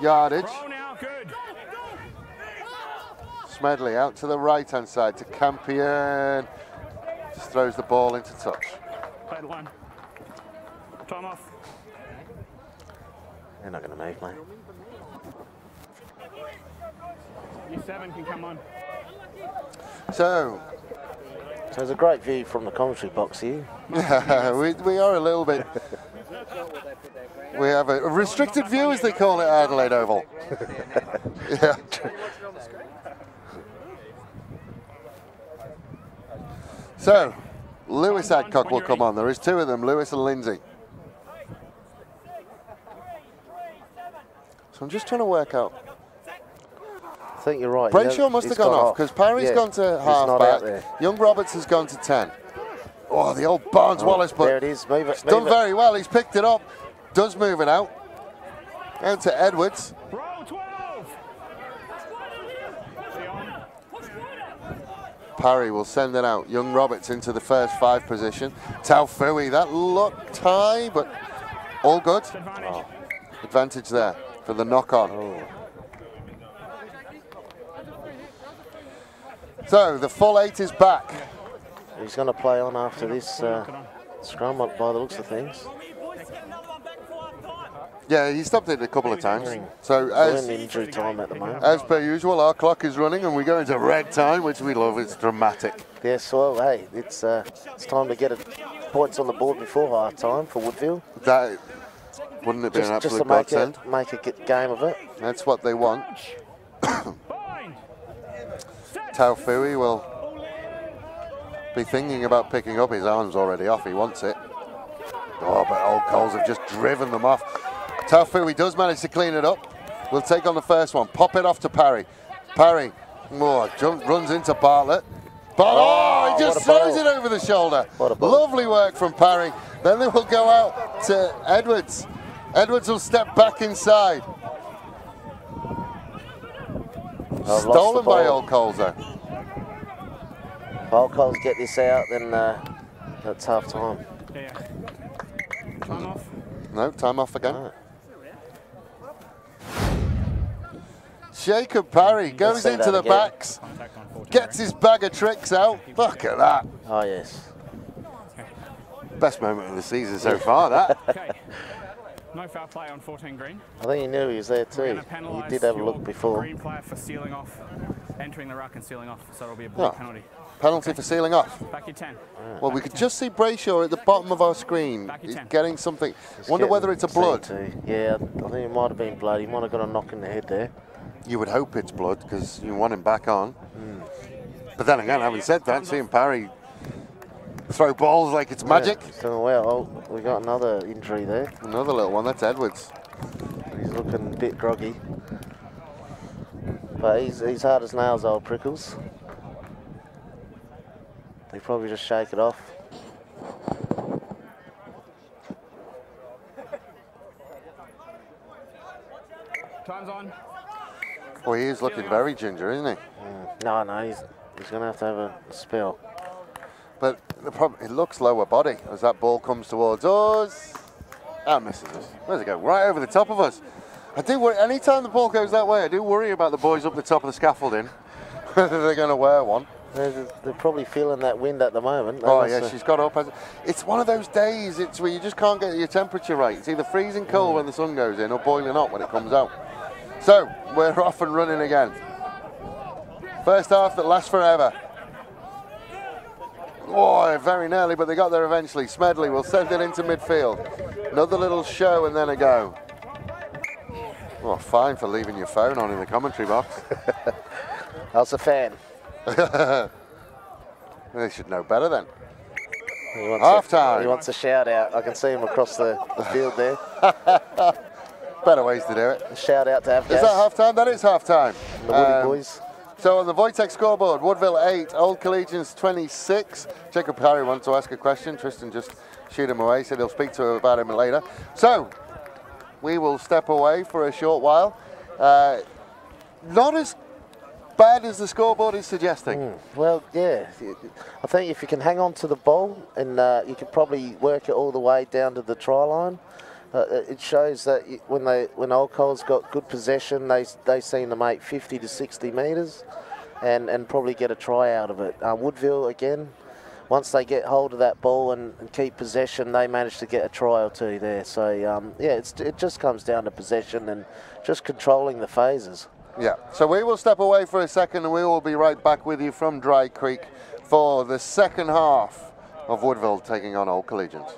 yardage. Smedley out to the right-hand side to Campion. Just throws the ball into touch. Play the line. Time off. They're not going to move, mate. Your 7 can come on. So there's a great view from the commentary box here. we are a little bit. We have a restricted view, as they call it, at Adelaide Oval. Yeah. So, Lewis Adcock will come on. There is 2 of them, Lewis and Lindsay. So I'm just trying to work out. I think you're right. Brayshaw must have gone off because Parry's gone to half-back. Young Roberts has gone to 10. Oh, the old Barnes-Wallace, but there it is. Move it. He's done very well. He's picked it up. Does move it out. Out to Edwards. Roll 12. Parry will send it out. Young Roberts into the first 5 position. Taufui, that looked high, but all good. Advantage there for the knock-on. So the full 8 is back. He's going to play on after this scrum by the looks of things. Yeah, he stopped it a couple of times. So We're in injury time at the moment. as per usual, our clock is running and we go into red time, which we love. It's dramatic. Yes, well, hey, it's time to get points on the board before half time for Woodville. That wouldn't it be an Just absolute to make godsend? make a game of it. That's what they want. Bind. Taufui will be thinking about picking up. His arm's already off. He wants it. Oh, but Old Coles have just driven them off. Taufui does manage to clean it up. We'll take on the first one. Pop it off to Parry. Parry runs into Bartlett. But he just throws it over the shoulder. Lovely work from Parry. Then they will go out to Edwards. Edwards will step back inside. Stolen by Old Coles though. If Old Coles get this out, then that's half time. Yeah. Time off. No, time off again. Jacob Parry goes into the backs, gets his bag of tricks out. Look at that. Oh, yes. Best moment of the season so far, that. Okay. No foul play on 14 green. I think he knew he was there too. He did have a look before. Green player for sealing off, entering the ruck and sealing off, so it'll be a blue penalty. Penalty for sealing off. Back your 10. Well, we could just see Brayshaw at the bottom of our screen. He's getting something. Wonder whether it's a blood. Yeah, I think it might have been blood. He might have got a knock in the head there. You would hope it's blood because you want him back on. But then again, having said that, seeing Parry throw balls like it's magic. He's doing well. Oh, we got another injury there. Another little one. That's Edwards. He's looking a bit groggy. But he's hard as nails, old Prickles. They probably just shake it off. Time's on. Well, he is looking very ginger, isn't he? No, he's going to have a spell. But the problem, it looks lower body as that ball comes towards us. And misses us. Where's it go? Right over the top of us. I do worry, anytime the ball goes that way, I do worry about the boys up the top of the scaffolding, whether they're going to wear one. They're probably feeling that wind at the moment. Oh yeah, she's got up. It's one of those days, it's where you just can't get your temperature right. It's either freezing cold when the sun goes in or boiling hot when it comes out. So, we're off and running again. First half that lasts forever. Oh, very nearly, but they got there eventually. Smedley will send it into midfield. Another little show and then a go. Oh, fine for leaving your phone on in the commentary box. I was a fan. They should know better then. Half time. He wants a shout out. I can see him across the field there. Better ways to do it. A shout out to Avgas. Is that half time? That is half time. The Woody boys. So on the Wojtek scoreboard, Woodville 8, Old Collegians 26. Jacob Parry wants to ask a question. Tristan just shoot him away, said he'll speak to him about him later. So we will step away for a short while. Not as bad as the scoreboard is suggesting. Well, yeah. I think if you can hang on to the ball and you can probably work it all the way down to the try line, it shows that when Old Coles got good possession, they seem to make 50 to 60 metres and probably get a try out of it. Woodville, again, once they get hold of that ball and keep possession, they manage to get a try or two there. So, yeah, it just comes down to possession and just controlling the phases. Yeah, so we will step away for a second and we will be right back with you from Dry Creek for the second half of Woodville taking on Old Collegians.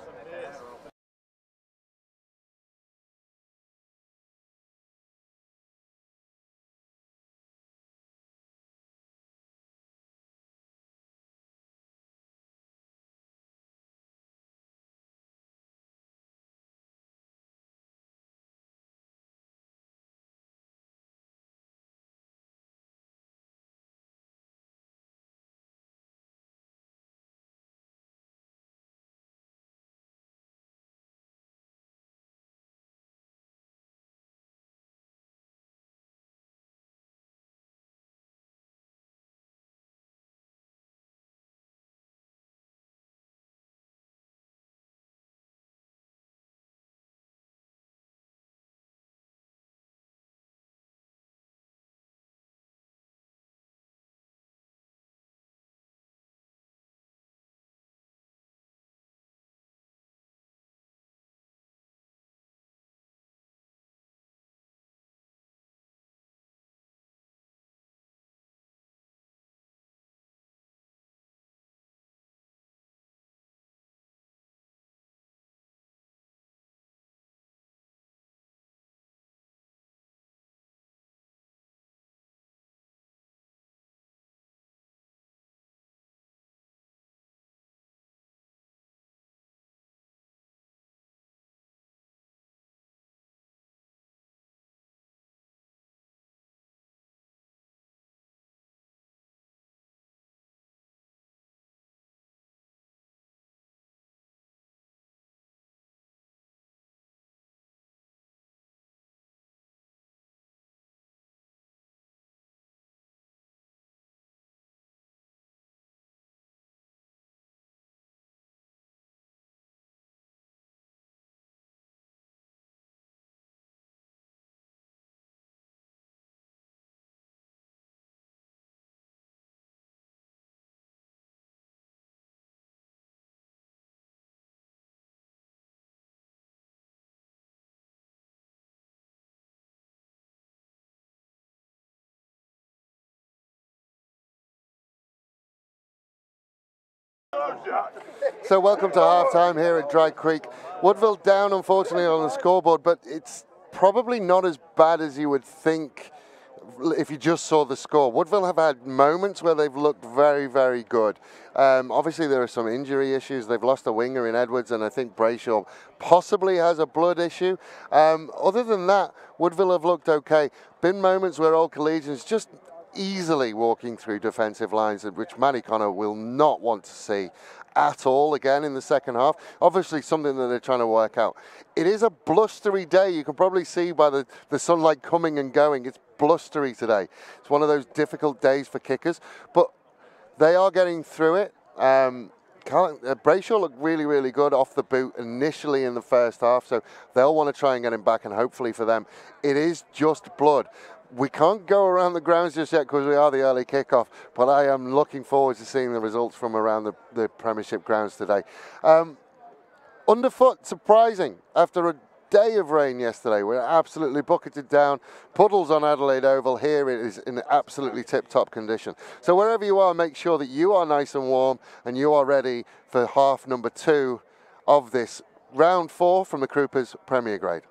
So welcome to halftime here at Dry Creek. Woodville down, unfortunately, on the scoreboard, but it's probably not as bad as you would think if you just saw the score. Woodville have had moments where they've looked very, very good. Obviously, there are some injury issues. They've lost a winger in Edwards, and I think Brayshaw possibly has a blood issue. Other than that, Woodville have looked okay. Been moments where Old Collegians just easily walking through defensive lines, which Matty Connor will not want to see at all again in the second half. Obviously something that they're trying to work out. It is a blustery day. You can probably see by the sunlight coming and going. It's blustery today. It's one of those difficult days for kickers, but they are getting through it. Brayshaw looked really, really good off the boot initially in the first half, so they'll want to try and get him back, and hopefully for them, it is just blood. We can't go around the grounds just yet because we are the early kickoff, but I am looking forward to seeing the results from around the Premiership grounds today. Underfoot, surprising. After a day of rain yesterday, we're absolutely bucketed down. Puddles on Adelaide Oval. Here it is in absolutely tip-top condition. So wherever you are, make sure that you are nice and warm and you are ready for half number 2 of this round 4 from the Croupers Premier Grade.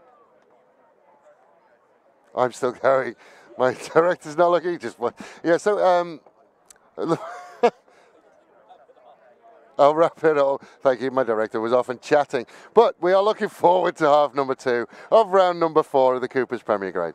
I'm still going. My director's not looking. Just yeah. So I'll wrap it up. Thank you. My director was often chatting, but we are looking forward to half number 2 of round number 4 of the Coopers Premier Grade.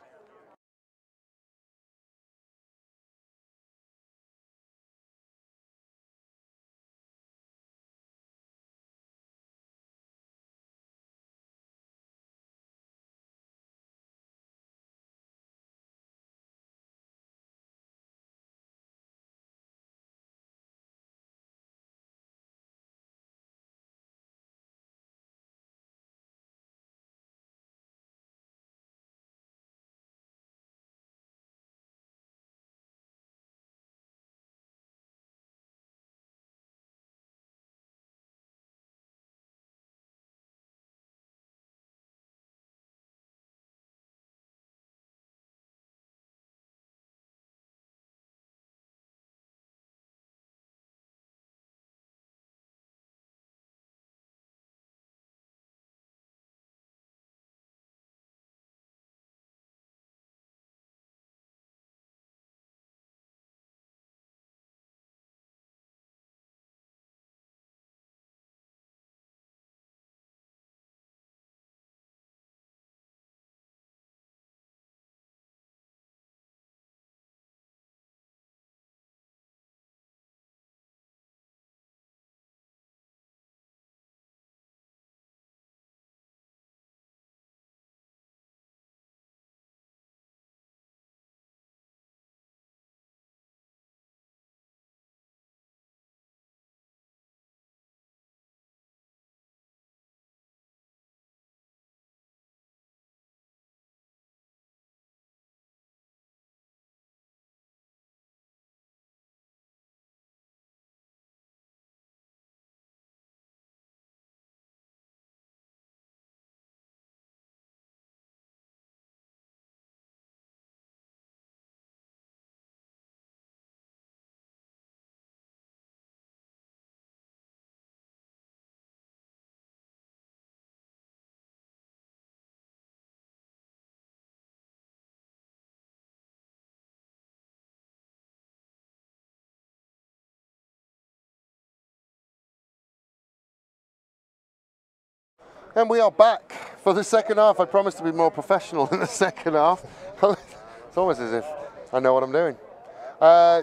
And we are back for the second half. I promised to be more professional in the second half. It's almost as if I know what I'm doing.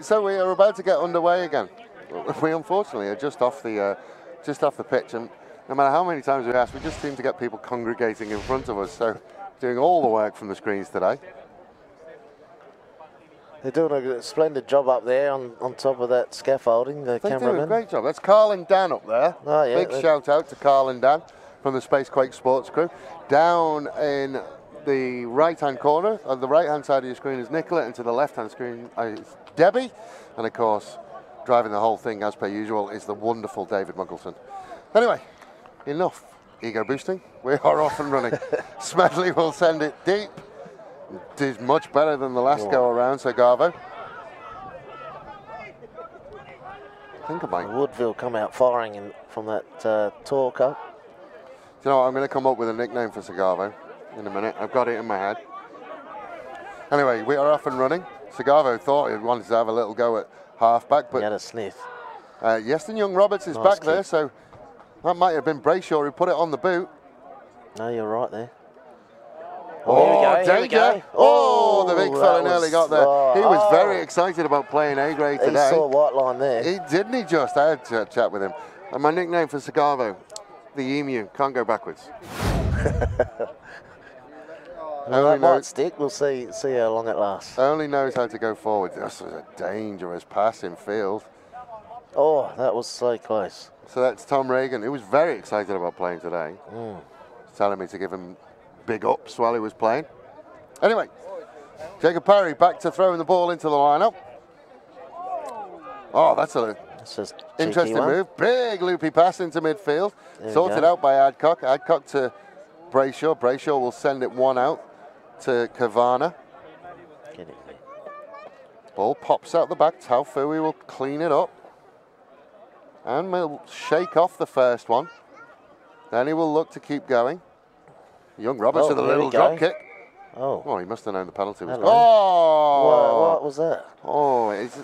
So we are about to get underway again. We unfortunately are just off the pitch, and no matter how many times we ask, we just seem to get people congregating in front of us. So doing all the work from the screens today. They're doing a splendid job up there on top of that scaffolding, the cameraman. They're doing a great job. That's Carl and Dan up there. Oh, yeah, big shout out to Carl and Dan from the Spacequake Sports crew. Down in the right-hand corner, on the right-hand side of your screen is Nicola, and to the left-hand screen is Debbie. And of course, driving the whole thing as per usual is the wonderful David Muggleton. Anyway, enough ego boosting. We are off and running. Smedley will send it deep. Did much better than the last go around, so Garvo. think I might. Woodville come out firing from that tour cup. Do you know what? I'm going to come up with a nickname for Sagavo in a minute. I've got it in my head. Anyway, we are off and running. Sagavo thought he wanted to have a little go at halfback, but He had a sniff. Yeston Young Roberts is Nice back kick. there, so that might have been Brayshaw who put it on the boot. No, you're right there. Oh, here we go, here we danger. go. Oh, the big that fella nearly was- got there. He was oh. very excited about playing A grade He today. saw a white line there. Didn't he just? I had to chat with him. And my nickname for Sagavo, the Emu, can't go backwards. Well, that might stick. We'll see how long it lasts. Only knows how to go forward. This was a dangerous pass in field. Oh, that was so close. So that's Tom Reagan, who was very excited about playing today. He's telling me to give him big ups while he was playing. Anyway, Jacob Parry back to throwing the ball into the lineup. Oh, that's a Just interesting move. Big loopy pass into midfield. There we Sorted go. out by Adcock. Adcock to Brayshaw. Brayshaw will send it one out to Kavana. Get it. Ball pops out the back. Taufui will clean it up. And will shake off the first one. Then he will look to keep going. Young Roberts with a there we little go. drop kick. Oh, Oh, he must have known the penalty was Hello. Oh! what was that? Oh, is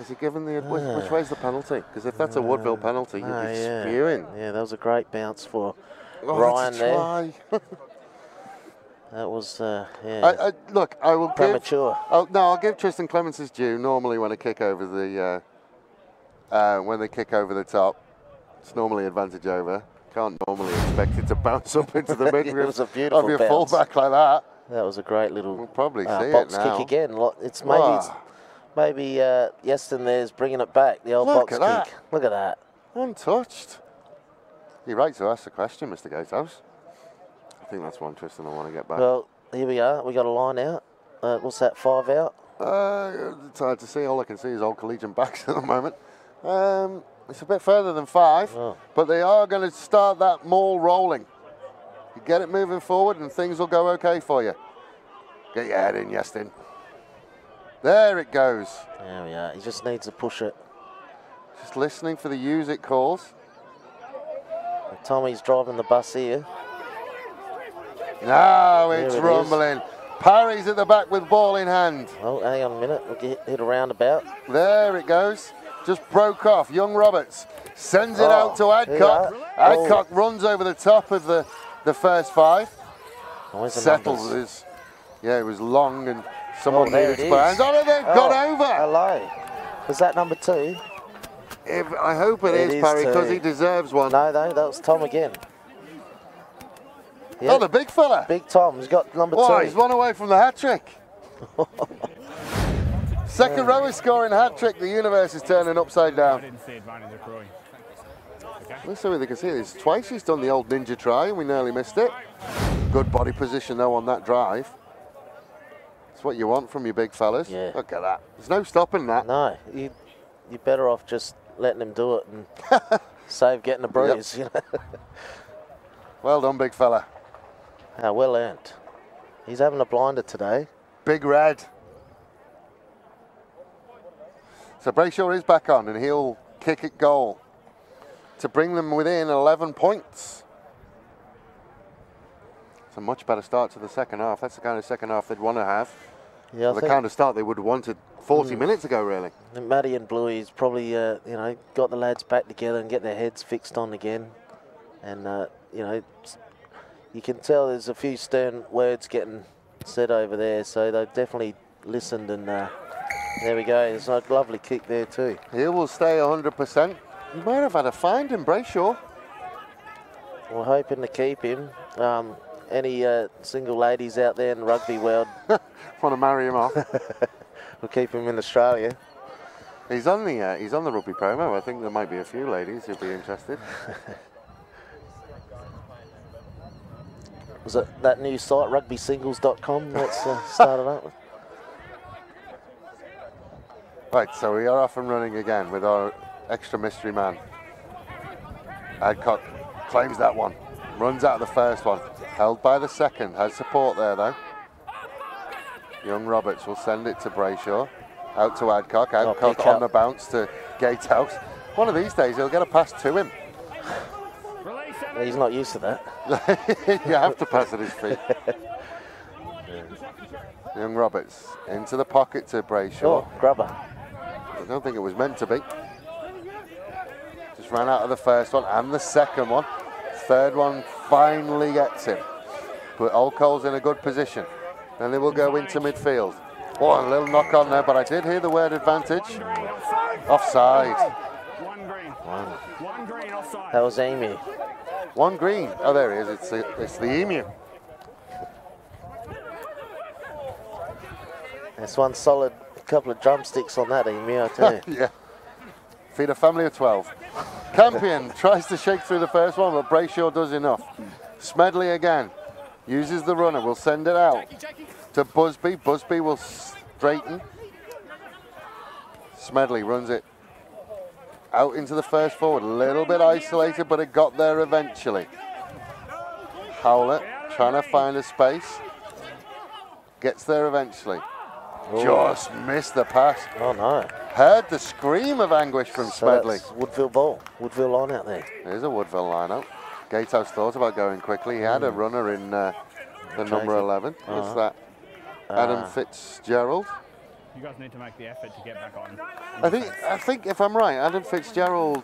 he given the... Which way's the penalty? Because if that's a Woodville penalty, you'd be spewing. Yeah, that was a great bounce for Oh, Ryan that's a there. try. That was, yeah, Look, I will give... premature. I'll give Tristan Clements his due. Normally when a kick over the... when they kick over the top, it's normally advantage over. Can't normally expect it to bounce up into the midriff It was a beautiful of your bounce. fullback like that. That was a great little We'll probably see box it now. kick again. It's maybe Yeston there's bringing it back. The old Look box at that. kick. Look at that. Untouched. You're right to ask the question, Mr. Gatehouse. I think that's one Tristan I want to get back. Well, here we are. We got a line out. What's that? 5 out. It's hard to see. All I can see is old Collegian backs at the moment. It's a bit further than 5, but they are going to start that maul rolling. You get it moving forward and things will go okay for you. Get your head in, Yestin. There it goes. There we are. He just needs to push it. Just listening for the use it calls. Tommy's driving the bus here. Now it's There it rumbling. Parry's at the back with ball in hand. Oh, hang on a minute. We'll hit a roundabout. There it goes. Just broke off. Young Roberts sends it out to Adcock. yeah. Adcock runs over the top of the first 5. Oh, where's the Settles numbers? his. Yeah, it was long and someone there needed it to put hands is. on it. They've got over. Hello. Was that number 2? I hope it is, Parry, because 2. he deserves one. No, that was Tom again. Yeah. Oh, the big fella. Big Tom. He's got number 2. Oh, he's one away from the hat-trick. Second row is scoring hat-trick. The universe is turning upside I down. didn't see advantage of Roy. Okay. Let's see if they can see this. Twice he's done the old ninja try and we nearly missed it. Good body position though on that drive. It's what you want from your big fellas. Yeah. Look at that. There's no stopping that. No, you're better off just letting him do it and save getting a bruise. You know. Well done, big fella. Well earned. He's having a blinder today. Big red. So Brayshaw is back on and he'll kick it goal to bring them within 11 points. It's a much better start to the second half. That's the kind of second half they'd want to have. Yeah, I The think kind of start they would have wanted 40 minutes ago, really. Matty and Bluey's probably got the lads back together and get their heads fixed on again. And you can tell there's a few stern words getting said over there, so they've definitely listened. And there we go. There's a lovely kick there too. He will stay 100%. You might have had a find in Brayshaw. We're hoping to keep him. Any single ladies out there in the rugby world, Want to marry him off? we'll keep him in Australia. He's on the rugby promo. I think there might be a few ladies who'd be interested. Was it that new site, rugbysingles.com, that's started up with? Right, so we are off and running again with our extra mystery man. Adcock claims that one, runs out of the first one, held by the second, has support there though. Young Roberts will send it to Brayshaw, out to Adcock. Adcock pick on up. the bounce to Gatehouse. One of these days he'll get a pass to him. He's not used to that. You have to pass at his feet. Young Roberts into the pocket to Brayshaw. Oh, grubber. I don't think it was meant to be. Just ran out of the first one and the second one. Third one finally gets him. But Old Cole's in a good position. And they will go into midfield. Oh, a little knock on there, but I did hear the word advantage. Offside. Wow. One green offside. That was Emu. One green. Oh, there he is. It's the Emu. That's one solid couple of drumsticks on that Emu, I tell you. Yeah. Feed a family of 12. Campion tries to shake through the first one, but Brayshaw does enough. Smedley again. Uses the runner. Will send it out to Busby. Busby will straighten. Smedley runs it out into the first forward. A little bit isolated, but it got there eventually. Howlett trying to find a space. Gets there eventually. Ooh. Just missed the pass. Oh no. Heard the scream of anguish from Smedley. That's Woodville ball. Woodville line out there. There's a Woodville line out. Gatehouse thought about going quickly. He had a runner in the number 11. What's that? Adam Fitzgerald. You guys need to make the effort to get back on. I think if I'm right, Adam Fitzgerald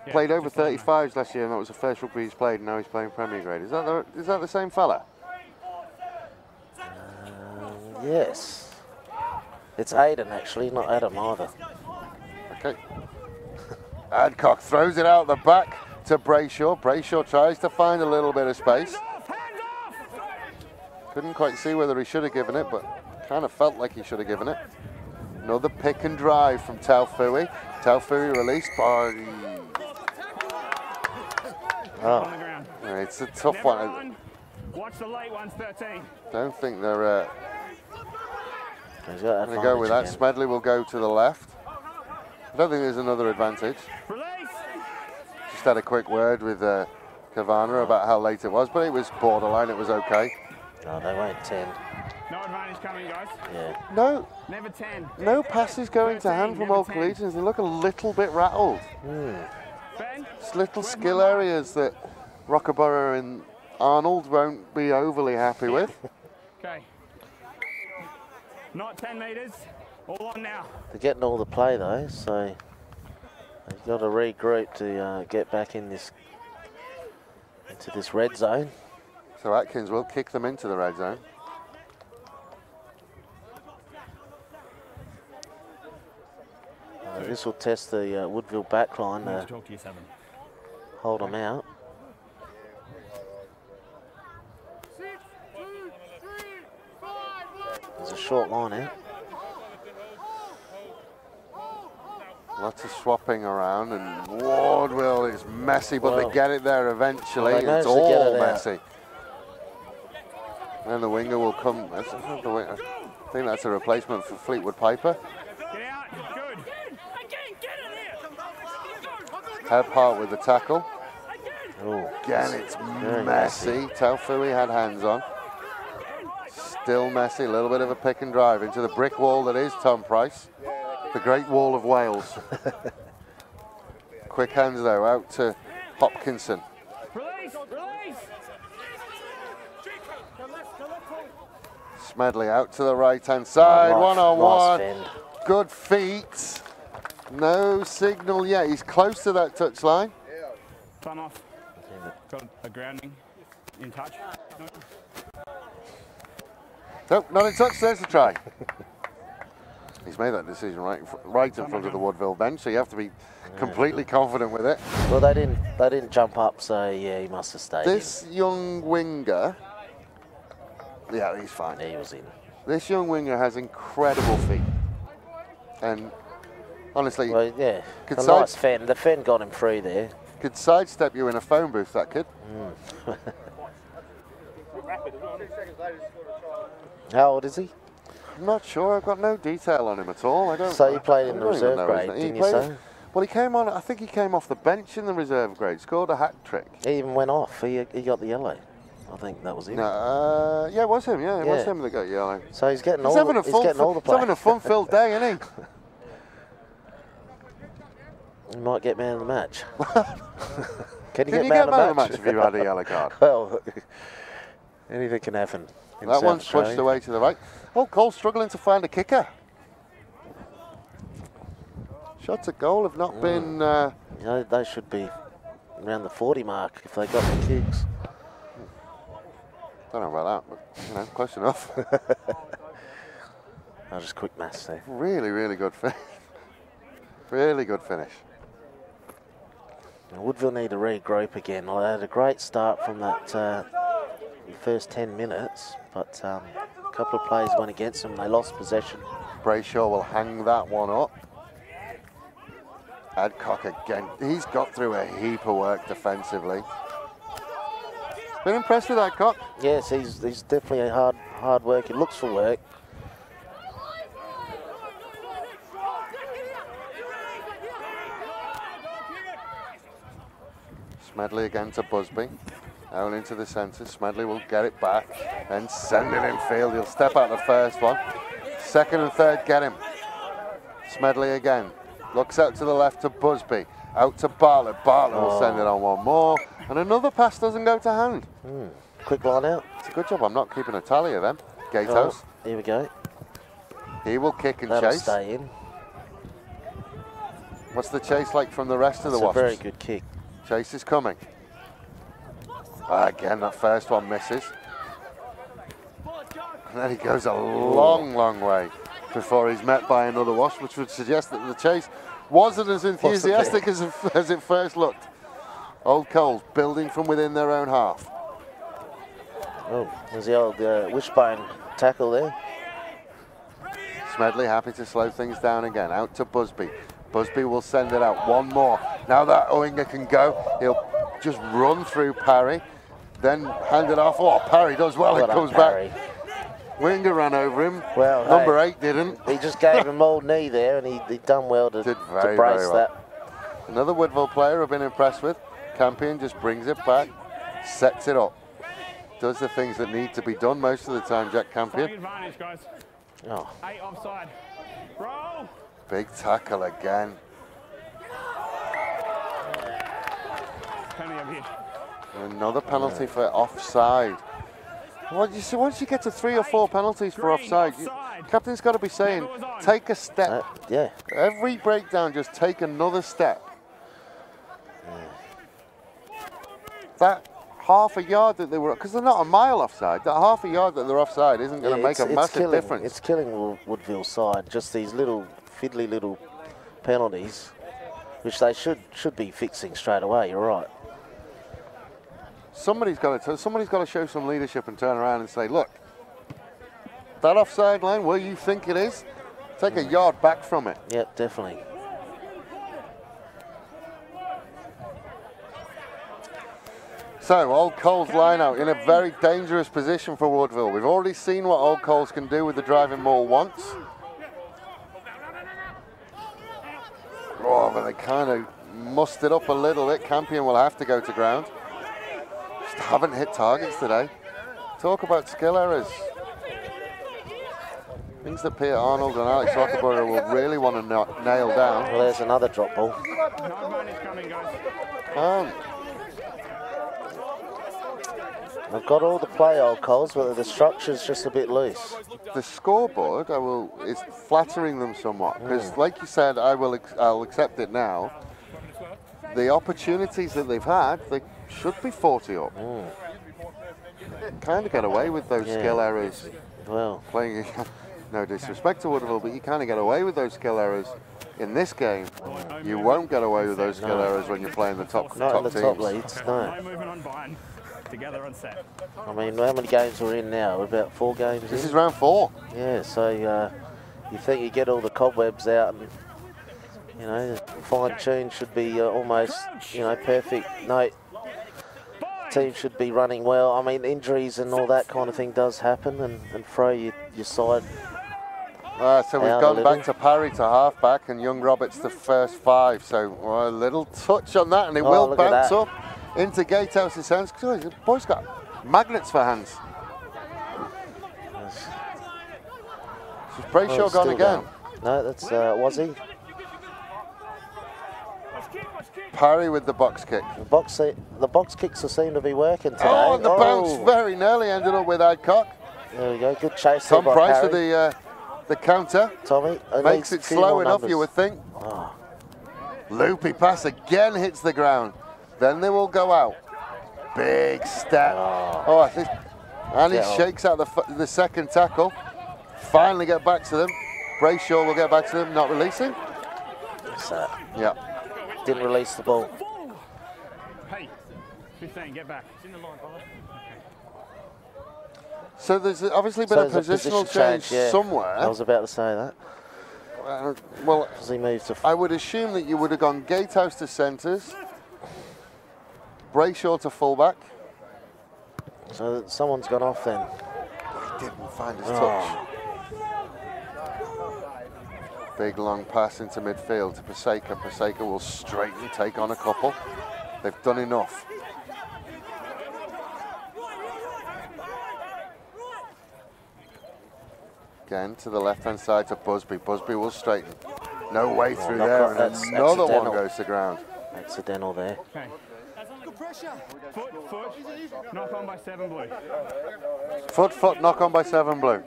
played over 35s last year, and that was the first rugby he's played. And now he's playing Premier Grade. Is that the same fella? Yes. It's Aiden actually, not Adam either. Okay. Adcock throws it out the back to Brayshaw. Brayshaw tries to find a little bit of space. Couldn't quite see whether he should have given it, but kind of felt like he should have given it. Another pick and drive from Taufui. Taufui released by... Oh. It's a tough one. Watch the late ones, 13. Don't think they're going to go with that. Again. Smedley will go to the left. I don't think there's another advantage. Just had a quick word with Kavana about how late it was, but it was borderline. It was okay. No, they won't 10. No advantage coming, guys. Yeah. No. Never 10. No passes going to hand from Old Collegians. They look a little bit rattled. It's little skill areas that Rockaborough and Arnold won't be overly happy with. Okay. Not 10 metres. All on now. They're getting all the play though, so they've got to regroup to get back in into this red zone. So Atkins will kick them into the red zone. This will test the Woodville backline. Talk to you, 7. Hold them out. 6, 2, 3, 5, 1. There's a short line out. Lots of swapping around, and Wardwell is messy, but they get it there eventually. Well, it's all messy. And the winger will come. I think that's a replacement for Fleetwood Piper. Get out. Good. Hebhart with the tackle. Oh, again, it's messy. Taufui had hands on. Still messy. A little bit of a pick and drive into the brick wall that is Tom Price. The Great Wall of Wales. Quick hands though, out to Hopkinson. Release, release. Smedley out to the right hand side, one-on-one. Good feet. No signal yet. He's close to that touch line. Time off. Got a grounding in touch. Nope, not in touch. There's the try. He's made that decision right in front of the Woodville bench, so you have to be completely confident with it. Well, they didn't jump up, so yeah, he must have stayed. This young winger, yeah, he's fine. He was in. This young winger has incredible feet, and honestly, well, yeah, could nice fen. The fen got him free there. Could sidestep you in a phone booth, that kid. How old is he? I'm not sure. I've got no detail on him at all. I don't. So he played in the reserve grade, didn't you say? Well, he came on. I think he came off the bench in the reserve grade. Scored a hat trick. He even went off. He got the yellow. I think that was him. No, yeah, it was him. Yeah, it was him that got yellow. So he's getting all the play. He's having a fun-filled day, isn't he? You might get man of the match. Can you get man of the match if you had a yellow card? Well, anything can happen. That one's pushed away to the right. Oh, Cole's struggling to find a kicker. Shots at goal have not been... You know, they should be around the 40 mark if they got the kicks. Don't know about that, but, you know, close enough. I'll just quick maths there. Really, really good finish. Really good finish. Now, Woodville need to regroup again. Well, they had a great start from that first 10 minutes, but a couple of plays went against them. They lost possession. Brayshaw will hang that one up. Adcock again. He's got through a heap of work defensively. Been impressed with Adcock. Yes, he's definitely a hard work. He looks for work. Smedley again to Busby. Down into the centre. Smedley will get it back and send it in field. He'll step out the first one. Second and third get him. Smedley again. Looks out to the left to Busby. Out to Bartlett. Bartlett will send it on one more. And another pass doesn't go to hand. Quick line out. It's a good job I'm not keeping a tally of them. Gatehouse. Here we go. He will kick and That'll chase. Stay in. What's the chase like from the rest of the It's a Wasps? very good kick. Chase is coming. Again, that first one misses. And then he goes a long, long way before he's met by another Wasp, which would suggest that the chase wasn't as enthusiastic as it first looked. Old Coles building from within their own half. Oh, there's the old wishbone tackle there. Smedley happy to slow things down again. Out to Busby. Busby will send it out. One more. Now that Owinger can go, he'll just run through Parry, then hand it off. Oh, Parry does well. It comes back. Winger ran over him. Well, number 8 didn't. He just gave him old knee there, and he done well to brace that. Another Woodville player I've been impressed with. Campion just brings it back, sets it up, does the things that need to be done most of the time. Jack Campion. Advantage, guys. Oh. 8 offside. Roll. Big tackle again. Penalty over here. Another penalty for offside. Well, you see, once you get to 3 or 4 penalties for offside, captain's got to be saying, take a step. Yeah. Every breakdown, just take another step. That half a yard that they were, because they're not a mile offside, that half a yard that they're offside isn't going to make a massive difference. It's killing Woodville's side, just these little fiddly little penalties, which they should be fixing straight away. You're right. Somebody's got to show some leadership and turn around and say, look, that offside line where you think it is, take a yard back from it. Yep, definitely. So, Old Coles line out in a very dangerous position for Woodville. We've already seen what Old Coles can do with the driving ball once. Oh, but they kind of mussed it up a little bit. Campion will have to go to ground. Just haven't hit targets today. Talk about skill errors. Things that Peter Arnold and Alex Rockerborough will really want to nail down. Well, there's another drop ball. No advantage coming, guys. They've got all the play, Old Coles, but the structure's just a bit loose. The scoreboard is flattering them somewhat because, like you said, I'll accept it now. The opportunities that they've had, they should be 40 up. Kind of get away with those skill errors. Well, Playing, no disrespect to Woodville, but you kind of get away with those skill errors in this game. You won't get away with those skill errors when you're playing the top not in the teams. top leads, no. No movement on bind. Together on set. I mean, how many games we're in now? We're about 4 games This in? is round 4. Yeah, so you think you get all the cobwebs out and, you know, fine-tune should be almost, you know, perfect. No, team should be running well. I mean, injuries and all that kind of thing does happen and throw your side. So we've gone back to Parry to half-back and Young Roberts the first 5. So a little touch on that and it will bounce up into Gatehouse's hands. The boy's got magnets for hands. Is Brayshaw gone again? No, that's Wazzy. Parry with the box kick. The box kicks seem to be working today. Oh, and the bounce very nearly ended up with Adcock. There we go. Good chase. Tom there by Price Parry. with the counter. Tommy Makes it slow enough, numbers. you would think. Oh. Loopy pass again hits the ground. Then they will go out. Big step. Oh, I think. And he shakes out the second tackle. Finally get back to them. Brayshaw will get back to them, not releasing. What's that? Yeah. Didn't release the ball. Hey, 15, get back. It's in the line, brother. So there's obviously been a positional change somewhere. I was about to say that. Well, As he moved to I would assume that you would have gone Gatehouse to centres, Brayshaw to fullback. So someone's gone off then. He didn't find his touch. Big long pass into midfield to Paseka. Paseka will straighten, take on a couple. They've done enough. Again to the left-hand side to Busby. Busby will straighten. No way through there, and another one goes to ground. Accidental there. Okay. Foot, knock on by 7 blue. Foot, knock on by 7 blue.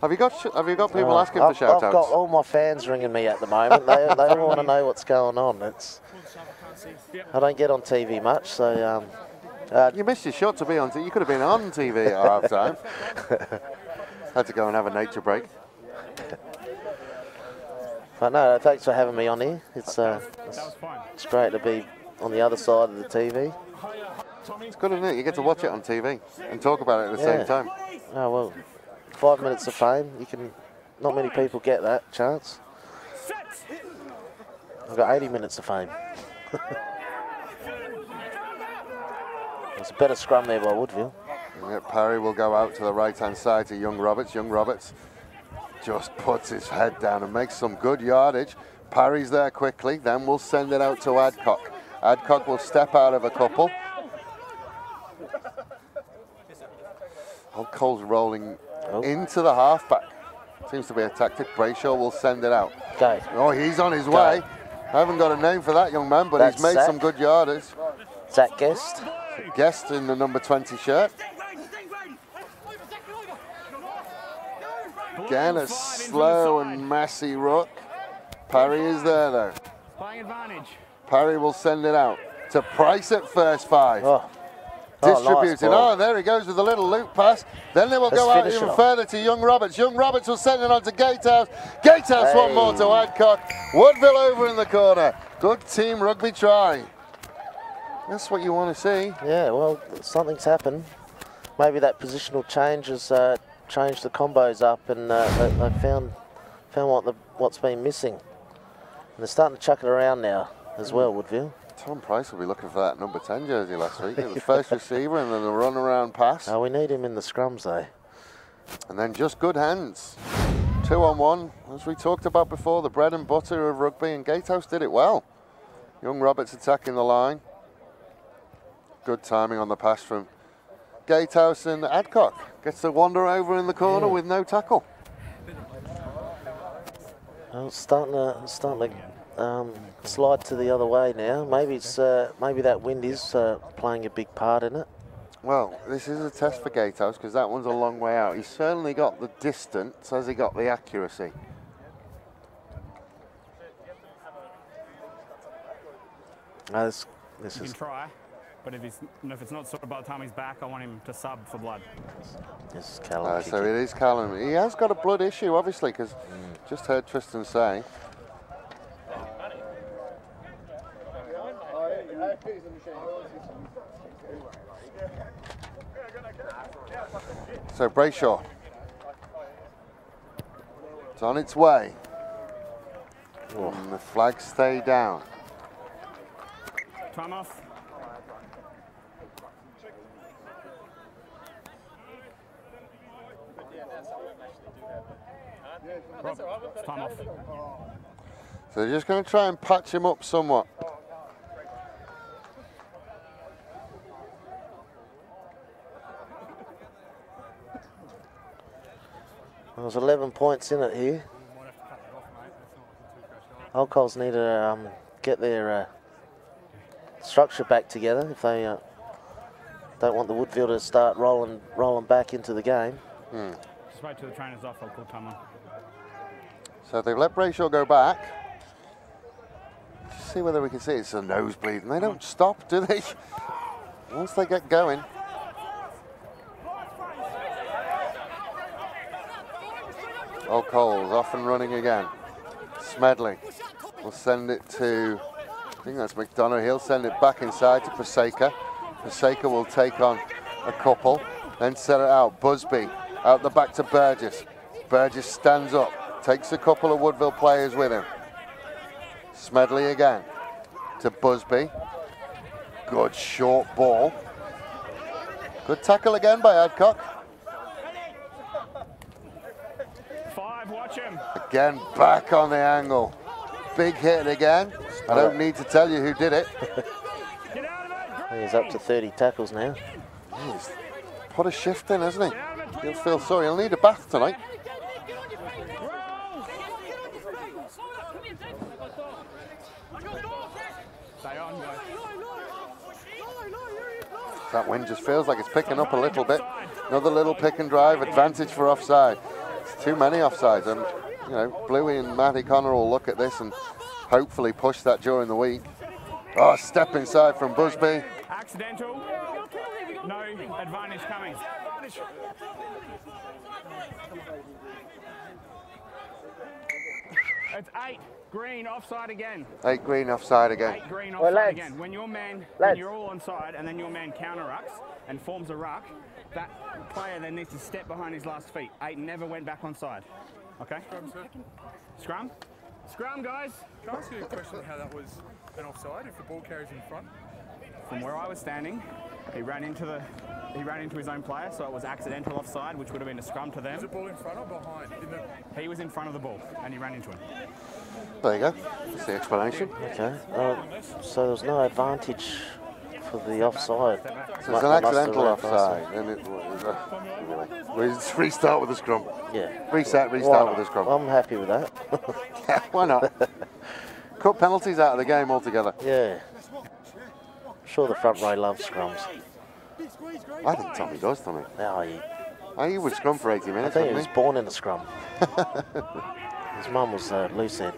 Have you got people asking for shout-outs? I've got all my fans ringing me at the moment. they all want to know what's going on. I don't get on TV much, so you missed your shot to be on TV. You could have been on TV at half time. Had to go and have a nature break. But no, thanks for having me on here. It's great to be on the other side of the TV. It's good, isn't it? You get to watch it on TV and talk about it at the same time. Oh well, 5 minutes of fame. Not many people get that chance. I've got 80 minutes of fame. It's a better scrum there by Woodville. Yeah, Parry will go out to the right-hand side to Young Roberts. Young Roberts just puts his head down and makes some good yardage. Parry's there quickly, then we'll send it out to Adcock. Adcock will step out of a couple. Cole's rolling into the halfback. Seems to be a tactic. Brayshaw will send it out. Okay. Oh, he's on his way. I haven't got a name for that young man, but he's made some good yardage. Zach Guest. Guest in the number 20 shirt. Again, a slow and messy ruck. Parry is there though. Playing advantage. Parry will send it out to Price at first 5. Distributing. Nice there he goes with a little loop pass. Then they will go out even further to Young Roberts. Young Roberts will send it on to Gatehouse. Gatehouse one more to Adcock. Woodville over in the corner. Good team rugby try. That's what you want to see. Yeah, well, something's happened. Maybe that positional change has changed the combos up, and they found what's been missing. And they're starting to chuck it around now as well, Woodville. Tom Price will be looking for that number 10 jersey last week. The first receiver and then the run around pass. Oh, we need him in the scrums though. And then just good hands. 2-on-1, as we talked about before, the bread and butter of rugby, and Gatehouse did it well. Young Roberts attacking the line. Good timing on the pass from Gatehouse, and Adcock gets to wander over in the corner with no tackle. Well, it's starting to slide to the other way now. Maybe it's maybe that wind is playing a big part in it. Well, this is a test for Gatehouse because that one's a long way out. He's certainly got the distance. Has he got the accuracy? This He is can try, but if it's not sorted by the time he's back, I want him to sub for blood. this is Callum. So it is Callum. He has got a blood issue, obviously, because just heard Tristan say. So Brayshaw. It's on its way. And the flags stay down. Time off. Rob, time off. So they're just going to try and patch him up somewhat. There's 11 points in it here. Old Coles need to get their structure back together if they don't want the Woodville to start rolling back into the game. Just wait till the trainer's off, I'll call time on. So they've let Brayshaw go back. Just see whether we can see it's a nosebleed. And they don't stop, do they? Once they get going. Oh, Coles off and running again. Smedley will send it to, I think that's McDonough. He'll send it back inside to Paseka. Paseka will take on a couple, then set it out. Busby out the back to Burgess. Burgess stands up, takes a couple of Woodville players with him. Smedley again to Busby. Good short ball. Good tackle again by Adcock. 5, watch him. Again, back on the angle. Big hit again. I don't need to tell you who did it. Get out of it. He's up to 30 tackles now. He's put a shift in, hasn't he? He'll feel sorry. He'll need a bath tonight. Stay on, guys. That wind just feels like it's picking up a little bit. Another little pick and drive advantage for offside. It's too many offsides, and you know, Bluey and Matty Connor will look at this and hopefully push that during the week. Oh, step inside from Busby. Accidental. No advantage coming. It's 8 green offside again. 8 green offside again. 8 green Well, offside lads. again. When your man, when Lads. you're all onside and then your man counter rucks and forms a ruck, that player then needs to step behind his last feet. 8 never went back onside. Okay? Scrum? Scrum, guys. Can I ask you a question how that was an offside if the ball carries in front? From where I was standing, he ran into his own player, so it was accidental offside, which would have been a scrum to Is the them. ball in front or behind? He was in front of the ball and he ran into him. There you go. That's the explanation. Okay. So there's no advantage for the offside. So it's an accidental offside. And it was anyway, we'll restart with the scrum. Yeah. Restart with the scrum. I'm happy with that. Yeah, why not? Cut penalties out of the game altogether. Yeah. Sure, the front row loves scrums. I think Tommy does, Tommy. Yeah, He would scrum for 80 I minutes, think he wouldn't was born in a scrum. His mum was loosehead.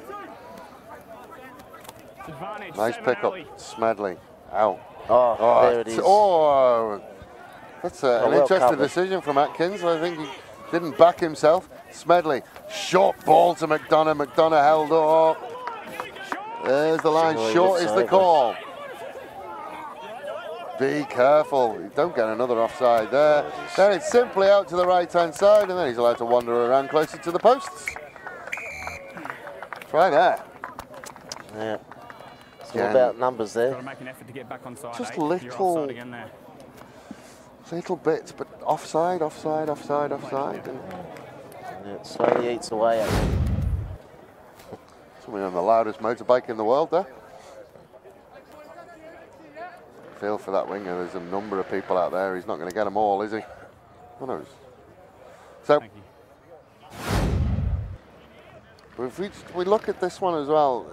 Advantage. Nice 7 pickup. alley. Smedley out. Oh, there it is. Oh, that's an well interesting covered. decision from Atkins. I think he didn't back himself. Smedley, short ball to McDonough. McDonough held up. There's the line. Oh, Short it's is the over. call. Be careful. You don't get another offside there. Then it's simply out to the right-hand side, and then he's allowed to wander around closer to the posts. Try that. Yeah. It's all Again. about numbers there. Got to make an effort to get back on side. Just 8. You're little- offside again there. Little bits, but offside. And Yeah, it slowly eats away at it. somebody on the loudest motorbike in the world there. Feel for that winger. There's a number of people out there. He's not going to get them all, is he? Who knows? So, Thank you. if we look at this one as well,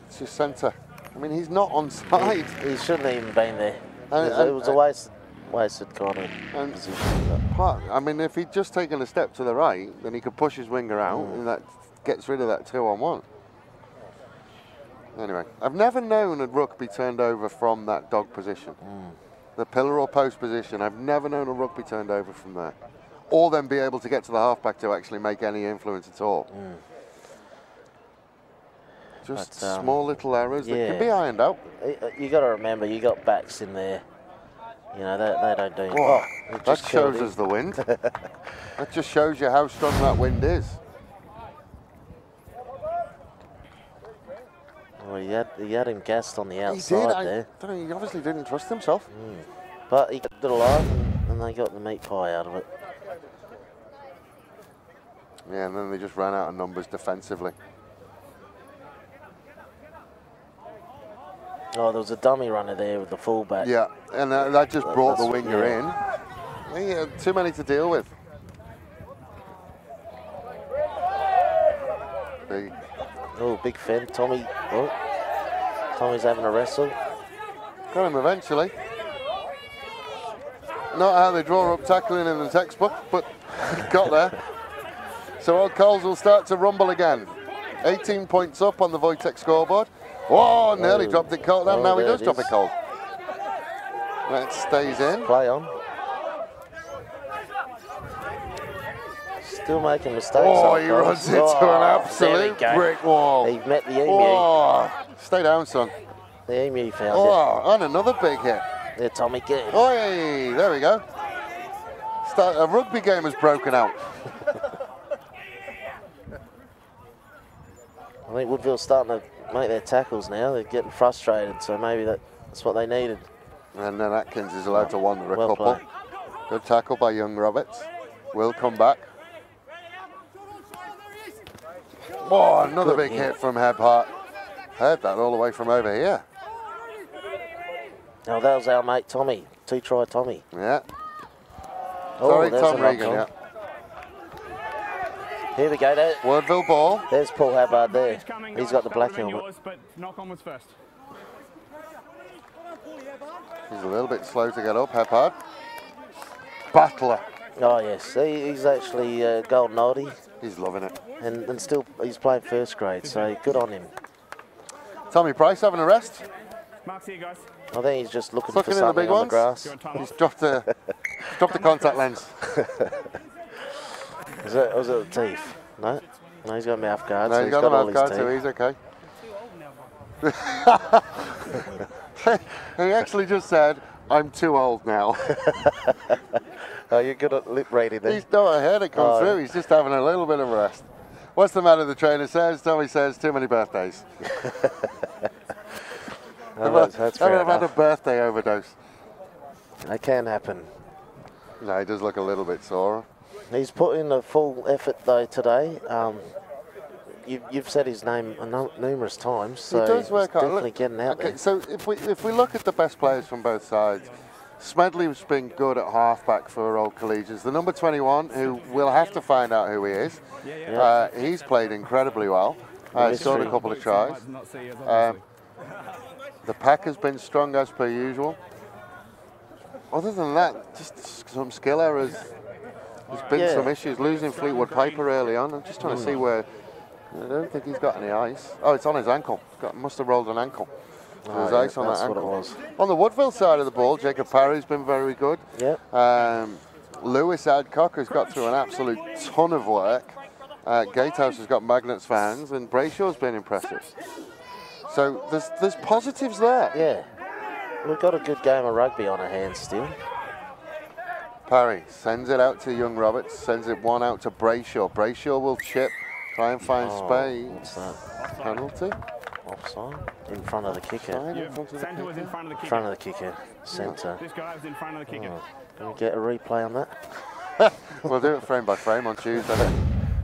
it's his centre. I mean, he's not onside. He shouldn't have even been there. And- It was a wasted kind of And- position. I mean, if he'd just taken a step to the right, then he could push his winger out, and that gets rid of that 2-on-1. Anyway, I've never known a ruck be turned over from that dog position. The pillar or post position, I've never known a ruck be turned over from there. Or then be able to get to the halfback to actually make any influence at all. Just But, small little errors that yeah. can be ironed out. You got to remember, you got backs in there. You know, they don't do. Oh, it that just killed shows him. us the wind. That just shows you how strong that wind is. Well, he had him gassed on the He outside did. I there, don't know, he obviously didn't trust himself. but he kept it alive, and they got the meat pie out of it. Yeah, and then they just ran out of numbers defensively. Oh, there was a dummy runner there with the fullback. Yeah, and that just brought the That's- winger yeah. in. He had too many to deal with. Oh, big Fen, Tommy. Oh, Tommy's having a wrestle. Got him eventually. Not how they draw up tackling in the textbook, but got there. So Old Coles will start to rumble again. 18 points up on the Wojtek scoreboard. Whoa, nearly dropped it cold. Now he does drop it cold. That stays in. Play on. Still making mistakes. Oh, he runs into an absolute brick wall. He met the emu. Oh, stay down, son. The emu found it. Oh, and another big hit. There, Tommy, get him. Oh, there we go. A rugby game has broken out. I think Woodville's starting to make their tackles now. They're getting frustrated, so maybe that's what they needed. And then Atkins is allowed to wander a Well couple. played. Good tackle by young Roberts. Will come back. Oh, another big hit from Hebhart. Heard that all the way from over here. Oh, that was our mate Tommy. Two-try Tommy. Yeah. Oh, Sorry, there's Tom a knock Regan, on. yeah. Here we go. There. Woodville ball. There's Paul Hubbard there. He's got the black helmet. Yours, but knock on was first. He's a little bit slow to get up, Hebhart. Battler. Oh, yes. He's actually golden oldie. He's loving it. And still, he's playing first grade, so good on him. Tommy Price having a rest. Mark's here, guys. I think he's just looking Looking for in the something big on ones. the grass. He's dropped the contact lens. Was it the teeth? No? No, he's got mouth guard. No, so he's got a all mouth guard, his so teeth. he's okay. He actually just said, "I'm too old now." Oh, you're good at lip reading then. He's not heard it come through. He's just having a little bit of a rest. What's the matter? The trainer says. Tommy says, "Too many birthdays." That's fair I've had a enough. birthday overdose. That can happen. No, he does look a little bit sore. He's put in a full effort though today. You've said his name numerous times, so he does work he's on. definitely getting out there. So if we look at the best players from both sides, Smedley's been good at halfback for Old Collegians. The number 21, who we'll have to find out who he is. He's played incredibly well. Scored a couple of tries. The pack has been strong as per usual. Other than that, just some skill errors. There's been some issues. Losing Fleetwood Piper early on. I'm just trying to see where. I don't think he's got any ice. Oh, it's on his ankle. Must have rolled an ankle. There's ice on that ankle. What it was. On the Woodville side of the ball, Jacob Parry's been very good. Yeah. Lewis Adcock has got through an absolute ton of work. Gatehouse has got magnets for hands, and Brayshaw's been impressive. So there's positives there. Yeah. We've got a good game of rugby on our hands still. Parry sends it out to young Roberts, sends it one out to Brayshaw. Brayshaw will chip, try and find space. What's that? Penalty. Offside. In front of the kicker. Centre was in front of the kicker. Front of the kicker. Centre. This guy was in front of the kicker. Can we get a replay on that? We'll do it frame by frame on Tuesday.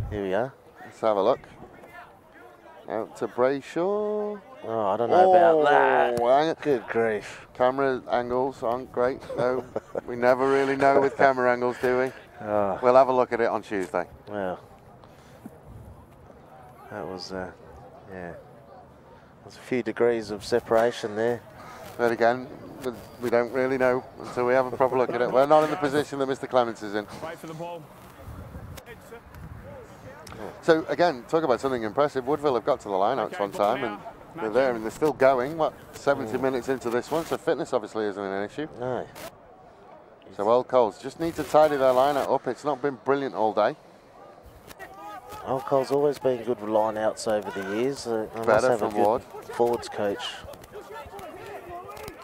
Here we are. Let's have a look. Out to Brayshaw. Oh, I don't know about that. Good grief. Camera angles aren't great. No, we never really know with camera angles, do we? Oh. We'll have a look at it on Tuesday. Well, that was, yeah. There's a few degrees of separation there. But again, we don't really know until we have a proper look at it. We're not in the position that Mr. Clements is in. Wait for the ball. So again, talk about something impressive. Woodville have got to the lineouts one time and they're there and they're still going. What, 70 minutes into this one? So fitness obviously isn't an issue. No. So Old Coles just need to tidy their lineout up. It's not been brilliant all day. Old Cole's always been good with lineouts over the years. They must Better have a from good Ward. forwards coach.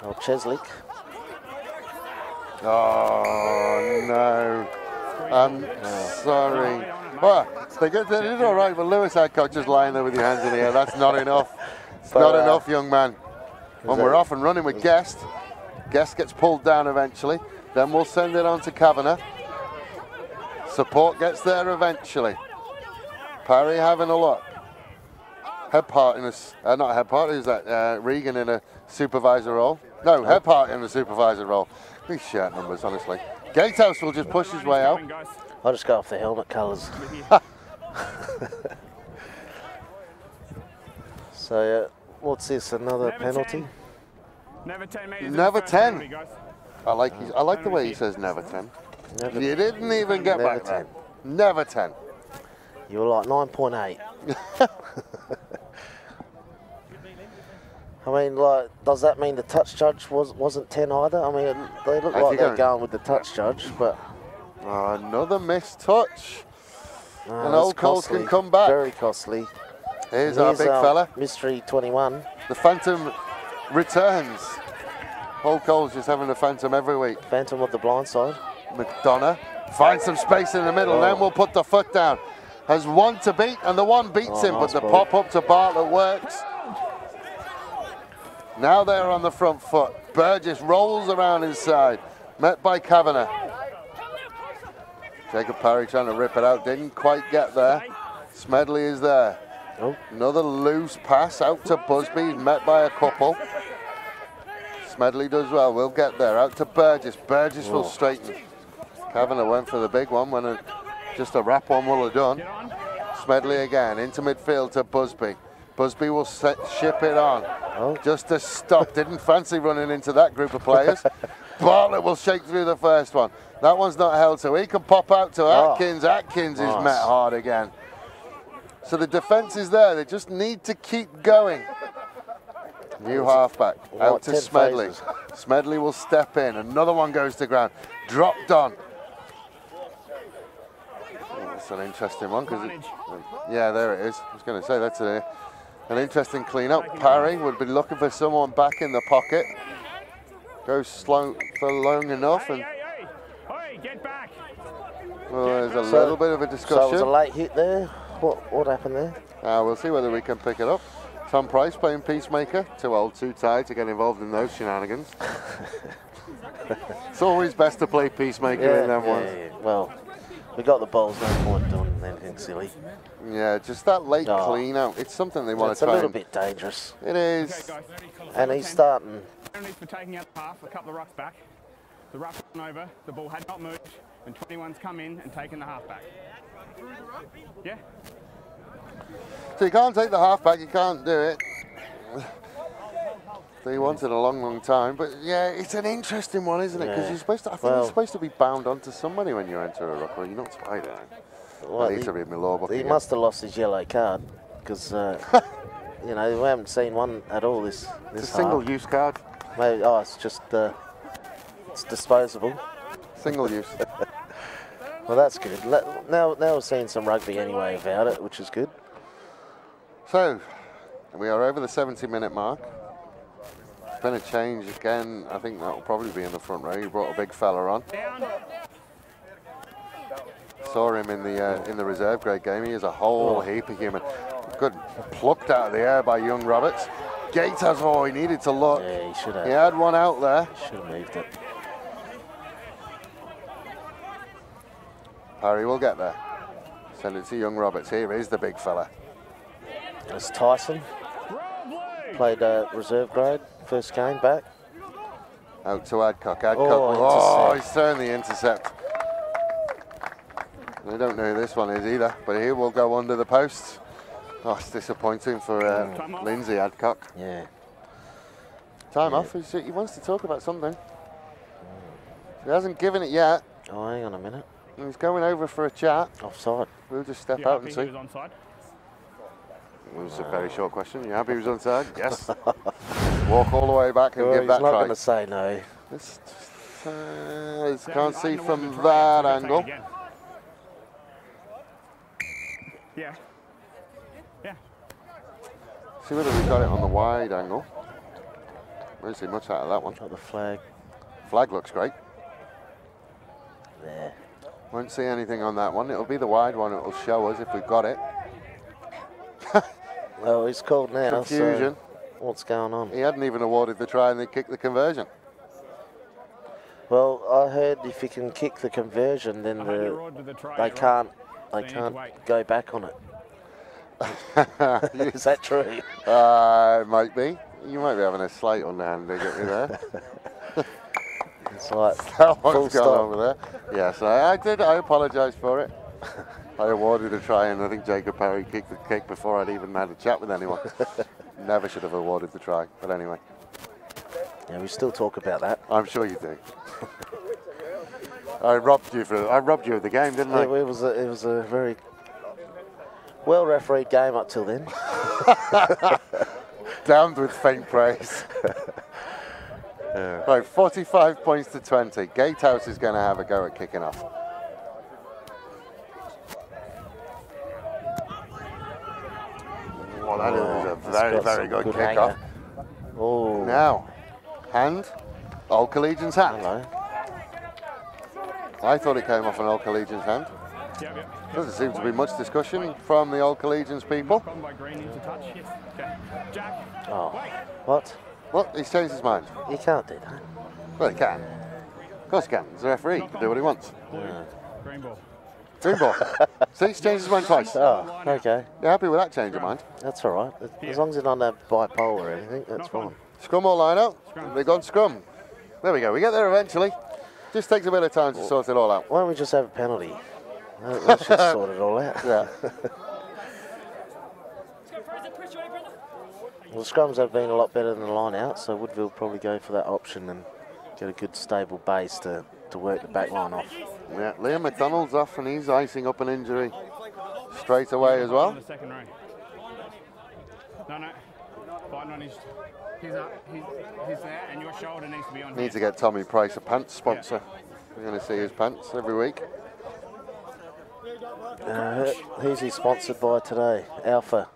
Old Cheslick. Oh no. I'm sorry. Well, they did all right, but Lewis Adcock just lying there with your hands in the air. That's not enough. It's not enough, young man. When we're off and running with Guest, Guest gets pulled down eventually. Then we'll send it on to Kavanagh. Support gets there eventually. Parry having a look. Hebhart in a, not Hebhart, who's that? Regan in a supervisor role. No, Hebhart in a supervisor role. These shirt numbers, honestly. Gatehouse will just push his way out. I'll just go off the helmet colours. So, what's this, another penalty? Never 10 metres. Never 10. Penalty, guys. I like the way he says never 10. You didn't even get back 10. there. Never 10. You were like 9.8. I mean, like, does that mean the touch judge wasn't 10 either? I mean, they look like they're going with the touch judge, but... Another missed touch. And that's Old Coles costly. can come back. Very costly. Here's our big fella. Mystery 21. The Phantom returns. Old Coles just having a Phantom every week. Phantom with the blind side. McDonough finds some space in the middle, then we'll put the foot down. Has one to beat, and the one beats him, nice but the ball. pop up to Bartlett works. Now they're on the front foot. Burgess rolls around inside, met by Kavanagh. Jacob Parry trying to rip it out, didn't quite get there. Smedley is there. Oh. Another loose pass out to Busby, he's met by a couple. Smedley does well, we'll get there. Out to Burgess, Burgess will straighten. Kavanagh went for the big one when just a wrap one will have done. Smedley again, into midfield to Busby. Busby will ship it on. Just to stop, didn't fancy running into that group of players. Bartlett will shake through the first one. That one's not held, so he can pop out to Atkins. Atkins is met hard again. So the defence is there, they just need to keep going. New halfback, out to Smedley. Smedley will step in, another one goes to ground. Dropped on. That's an interesting one, because yeah, there it is. I was going to say that's an interesting clean-up. Parry would be looking for someone back in the pocket. Goes slow for long enough, and get back. Well, there's a little bit of a discussion. So it was a late hit there. What happened there? We'll see whether we can pick it up. Tom Price playing Peacemaker. Too old, too tired to get involved in those shenanigans. It's always best to play Peacemaker in them ones. Yeah. Well, we got the balls, no point doing anything silly. Yeah, just that late clean out. It's something they want to try. It's a little bit dangerous. It is. Okay, And he's starting. Penalties for taking out the half, a couple of rucks back. The ruck went over, the ball had not moved, and 21's come in and taken the half back. Yeah. So you can't take the half back, you can't do it. They wanted a long, long time, but yeah, it's an interesting one, isn't it? Because you're supposed to, I think you're supposed to be bound onto somebody when you enter a ruck, or you're not supposed to. Well, I need to read my law book. He must have lost his yellow card because you know, we haven't seen one at all this. It's a single-use card. Maybe, it's just it's disposable. Single use. Well, that's good. Now we're seeing some rugby anyway about it, which is good. So, we are over the 70-minute mark. Been a change again. I think that will probably be in the front row. He brought a big fella on. Saw him in the reserve grade game. He is a whole heap of human. Good, plucked out of the air by young Roberts. Gators, he needed to look. Yeah, he should have. He had one out there. He should have moved it. Parry will get there. Send it to young Roberts. Here is the big fella. It's Tyson. Played reserve grade, first game back. Out to Adcock. Adcock. He's throwing the intercept. I don't know who this one is either, but he will go under the post. It's disappointing for Lindsay Adcock. Yeah. Time off. He wants to talk about something. He hasn't given it yet. Oh, hang on a minute. He's going over for a chat. Offside. We'll just step out and see. He was onside? It was a very short question. You happy he was onside? Yes. Walk all the way back and give that try. He's not try. going to say no. Can't see from that angle. Yeah. Yeah. See whether we got it on the wide angle. Won't see much out of that one. Got the flag. Flag looks great. There. Won't see anything on that one. It'll be the wide one. It'll show us if we've got it. Well, he's called now. Confusion. So what's going on? He hadn't even awarded the try and they kicked the conversion. Well, I heard if you can kick the conversion, then they can't go back on it. Is that true? It might be. You might be having a slight underhand dig at me there. It's like what's going on over there. Yes, I did. I apologise for it. I awarded a try, and I think Jacob Parry kicked the kick before I'd even had a chat with anyone. Never should have awarded the try, but anyway. Yeah, we still talk about that. I'm sure you do. I robbed you of the game, didn't I? It was a very well refereed game up till then. Damned with faint praise. Right, 45 points to 20. Gatehouse is going to have a go at kicking off. Well, that is a very good kick-off. Oh. Now, hand. Old Collegians hand. Hello. I thought it came off an Old Collegians hand. Yep. Doesn't seem to be much discussion from the Old Collegians people. By Green into touch. Yes. Okay. Jack. Oh. What? Well, he's changed his mind. You can't do that. Well, he can. Of course he can. He's a referee. He can do what he wants. Green ball. Green ball. See, he's changed his mind twice. Oh, okay. You happy with that change of mind? That's all right. As long as it's not a bipolar or anything, that's fine. Scrum or line out? They've gone scrum. There we go. We get there eventually. Just takes a bit of time to sort it all out. Why don't we just have a penalty? That should sort it all out. Yeah. Well, the scrums have been a lot better than the line out, so Woodville probably go for that option and get a good stable base to work the back line off. Yeah, Liam McDonald's off and he's icing up an injury straight away as well. The second row. No. Fighting on his. He's there, and your shoulder needs to be on. Need to get Tommy Price a pants sponsor. We're going to see his pants every week. Who's he sponsored by today? Alpha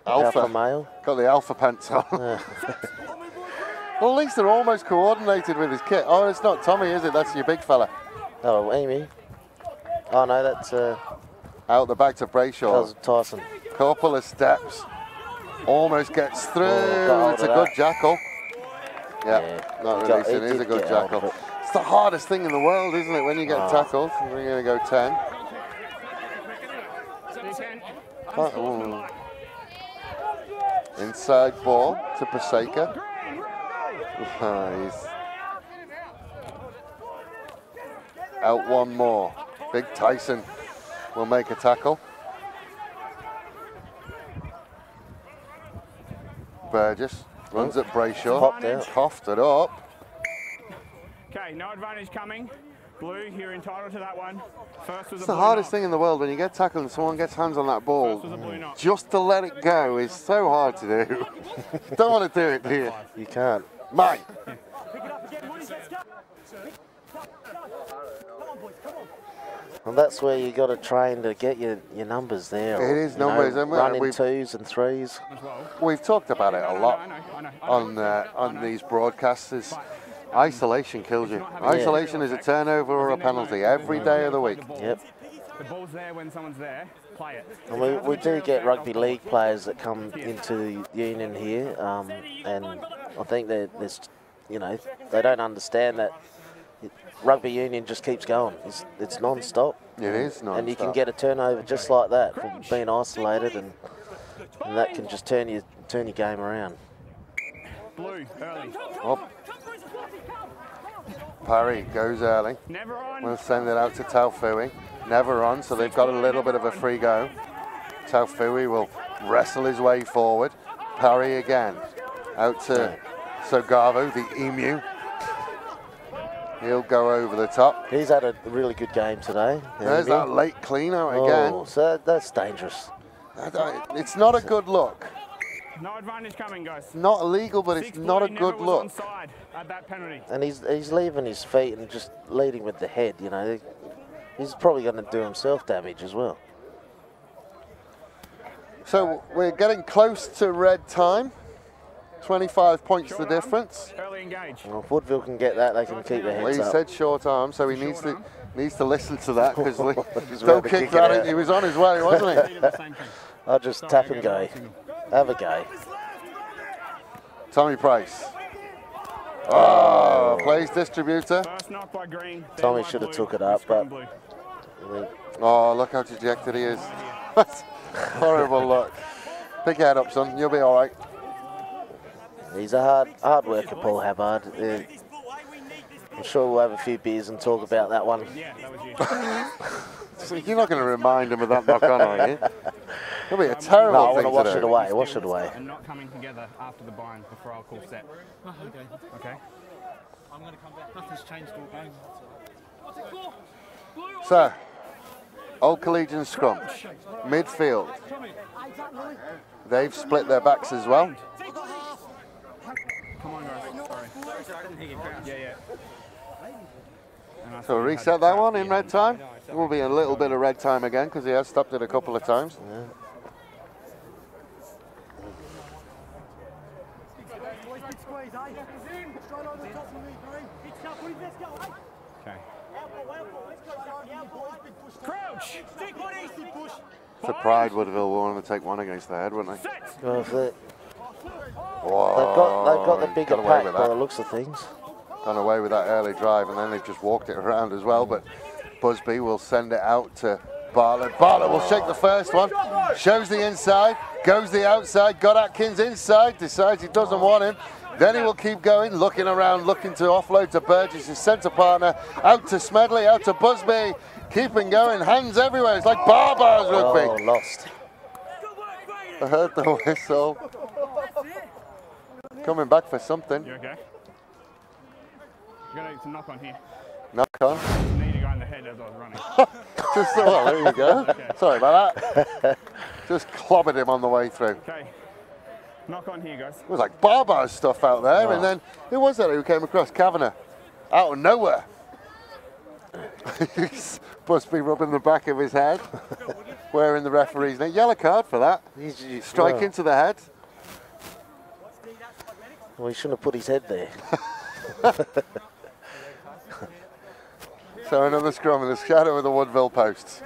Male. Got the Alpha pants on. Well, at least they're almost coordinated with his kit. Oh, it's not Tommy, is it? That's your big fella. Oh, Amy. Oh no, that's out the back to Brayshaw. That was Tyson. Couple of steps. Almost gets through. It's a good jackal. Yeah, not releasing. It is a good jackal. It's the hardest thing in the world, isn't it, when you get tackled? We're going to go 10. Inside ball to Paseka. He's out one more. Big Tyson will make a tackle. Burgess runs at Brayshaw. Coughed it up. Okay, no advantage coming. Blue, you're entitled to that one. First was it's the hardest thing in the world when you get tackled and someone gets hands on that ball. Just to let it go is so hard to do. Don't want to do it, do you? You can't. Mate. Well, that's where you got to train to get your numbers there. It is numbers, and running 2s and 3s. We've talked about it a lot on these broadcasts. Isolation kills you. Isolation is a turnover or a penalty every day of the week. Yep. The ball's there when someone's there. Play it. And we do get rugby league players that come into the union here, and I think that there's, they don't understand that rugby union just keeps going. It's non-stop. It is non-stop. And you can get a turnover just like that from being isolated, and that can just turn your game around. Blue, early. Oh. Parry goes early. Never on. We'll send it out to Taufui. Never on, so they've got a little bit of a free go. Taufui will wrestle his way forward. Parry again. Out to Sogavu, the emu. He'll go over the top. He's had a really good game today. There's that late clean out again. So that's dangerous. It's not a good look. No advantage coming, guys. Not illegal, but it's not a good look. Onside at that penalty. And he's leaving his feet and just leading with the head, He's probably going to do himself damage as well. So we're getting close to red time. 25 points the difference. Early engage. Well, if Woodville can get that, they can keep their heads up. He said short arm, so he needs to listen to that, because don't kick that in. He was on his way, wasn't he? I'll just tap and go. Have a go. Tommy Price. Oh, plays distributor. First knock by Green. Tommy should have took it up, but... Oh, look how dejected he is. That's horrible look. Pick your head up, son. You'll be all right. He's a hard worker, Paul Hubbard. I'm sure we'll have a few beers and talk about that one. Yeah, that was you. So you're not going to remind him of that knock on, are you? It'll be a terrible thing to do. Wash it away, wash it away. And not coming together after the bind before I'll call set. Okay. Nothing's changed all game. So, Old Collegians scrum, midfield. They've split their backs as well. Come on, guys. Sorry. Yeah. So reset that one in red time. There will be a little bit of red time again because he has stopped it a couple of times. Yeah. Okay. Crouch! For pride, Woodville will want to take one against the head, wouldn't they? Well, they've Whoa, got the bigger got away pack with by that. the looks of things. Gone away with that early drive, and then they've just walked it around as well. But Busby will send it out to Bartlett. Bartlett will shake the first one, shows the inside, goes the outside, got Atkins inside, decides he doesn't want him. Then he will keep going, looking around, looking to offload to Burgess, his centre partner, out to Smedley, out to Busby, keeping going, hands everywhere. It's like barbars rugby. Oh, lost. I heard the whistle. Coming back for something. You okay? You got to knock on here. Knock on. You need to go in the head as I was running. Just, well, there you go. Okay. Sorry about that. Just clobbered him on the way through. Okay. Knock on here, guys. It was like barbars stuff out there, and then who was that who came across? Kavanagh, out of nowhere. Must be rubbing the back of his head, wearing the referee's name. Yellow card for that. Strike into the head. Well, he shouldn't have put his head there. So another scrum in the shadow of the Woodville posts.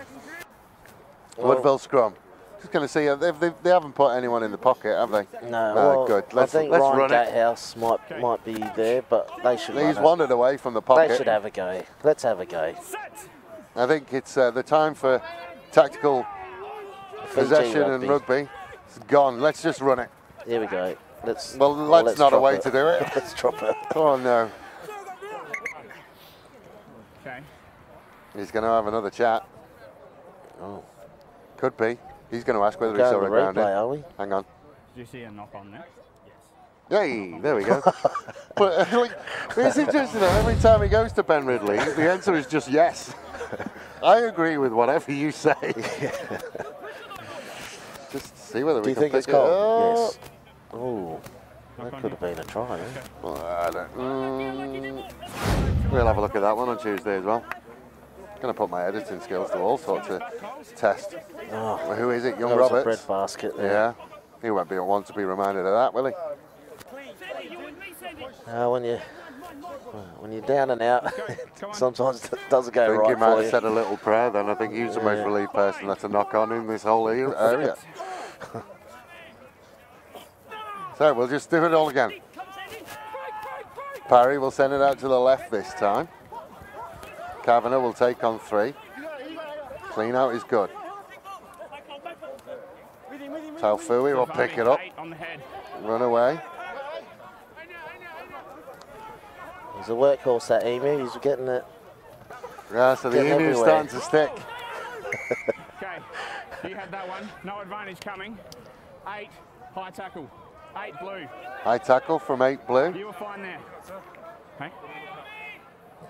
Woodville scrum. Just going to see, they haven't put anyone in the pocket, have they? No, well, good. I think let's Ryan run it. Gatehouse might be there, but they should. He's wandered away from the pocket. They should have a go. Let's have a go. I think it's the time for tactical possession rugby. and rugby. It's gone. Let's just run it. Here we go. Let's not a drop way it. to do it. Let's drop it. Oh no. Okay. He's going to have another chat. Oh. Could be. He's going to ask whether he Go saw to it the grounded. replay, are we? Hang on. Did you see a knock on there? Yay, there we go. But is it just, every time he goes to Ben Ridley, the answer is just yes. I agree with whatever you say. Just see whether Do we you can think it's pick it cold? up. Yes. Oh, that could have been a try. Eh? Well, I don't, we'll have a look at that one on Tuesday as well. Going to put my editing skills to all sorts of test. Oh, Well, who is it? Young that was a Roberts? breadbasket there. Yeah. He won't want to be reminded of that, will he? When you're down and out, sometimes it doesn't go I think right he might for have you. said a little prayer then. I think he's the most relieved person that's a knock on in this whole area. So we'll just do it all again. Parry will send it out to the left this time. Kavanagh will take on 3. Clean out is good. Taufui will pick it up. Run away. He's a workhorse, that Emu. He's getting it. Yeah, so the Getting emu's everywhere. starting to stick. Okay. You had that one. No advantage coming. 8. High tackle. 8 blue. High tackle from 8 blue. You were fine there. Okay.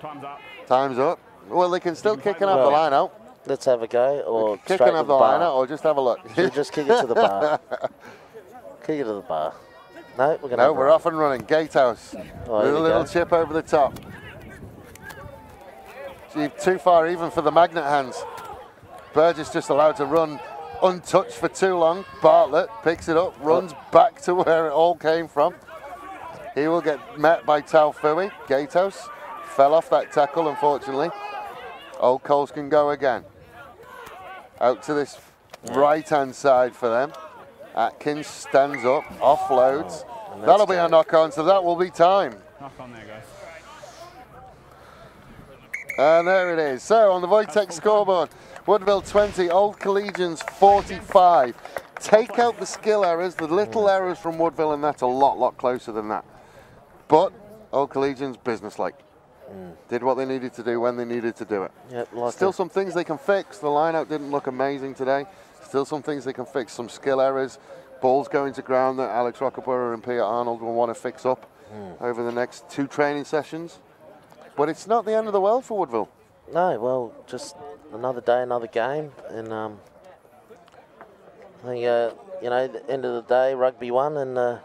Time's up. Time's up. Well, they can still kick and have the line out. Let's have a go, or Kick straight and to have the the line bar. out, or just have a look. Should we just kick it to the bar? Kick it to the bar. No, we're going to. No, we're off and running. Gatehouse. Oh, with here a we little go. chip over the top. Gee, too far even for the magnet hands. Burgess just allowed to run untouched for too long. Bartlett picks it up, runs back to where it all came from. He will get met by Taufui. Gatehouse fell off that tackle, unfortunately. Old Coles can go again. Out to this right-hand side for them. Atkins stands up, offloads. That'll be a knock-on, so that will be time. Knock on there, guys. And there it is. So on the Wojtek scoreboard, Woodville 20, Old Collegians 45. Take out the skill errors, the little errors from Woodville, and that's a lot closer than that. But Old Collegians, businesslike. Did what they needed to do when they needed to do it. Yep, like Still some things they can fix. The line-out didn't look amazing today. Still some things they can fix. Some skill errors. Balls going to ground that Alex Rockaborough and Peter Arnold will want to fix up over the next 2 training sessions. But it's not the end of the world for Woodville. No, well, just another day, another game, and I think you know, at the end of the day, rugby won, and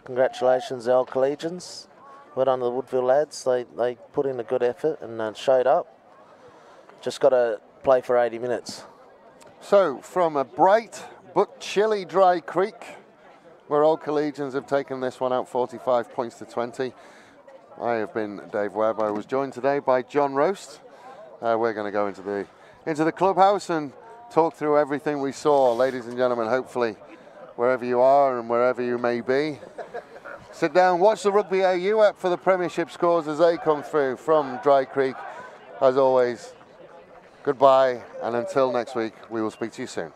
congratulations, our Collegians. Well done to the Woodville lads. They put in a good effort and showed up. Just got to play for 80 minutes. So, from a bright but chilly Dry Creek, where Old Collegians have taken this one out 45 points to 20. I have been Dave Webb. I was joined today by John Roast. We're going to go into the clubhouse and talk through everything we saw. Ladies and gentlemen, hopefully, wherever you are and wherever you may be, sit down, watch the Rugby AU app for the Premiership scores as they come through from Dry Creek. As always, goodbye, and until next week, we will speak to you soon.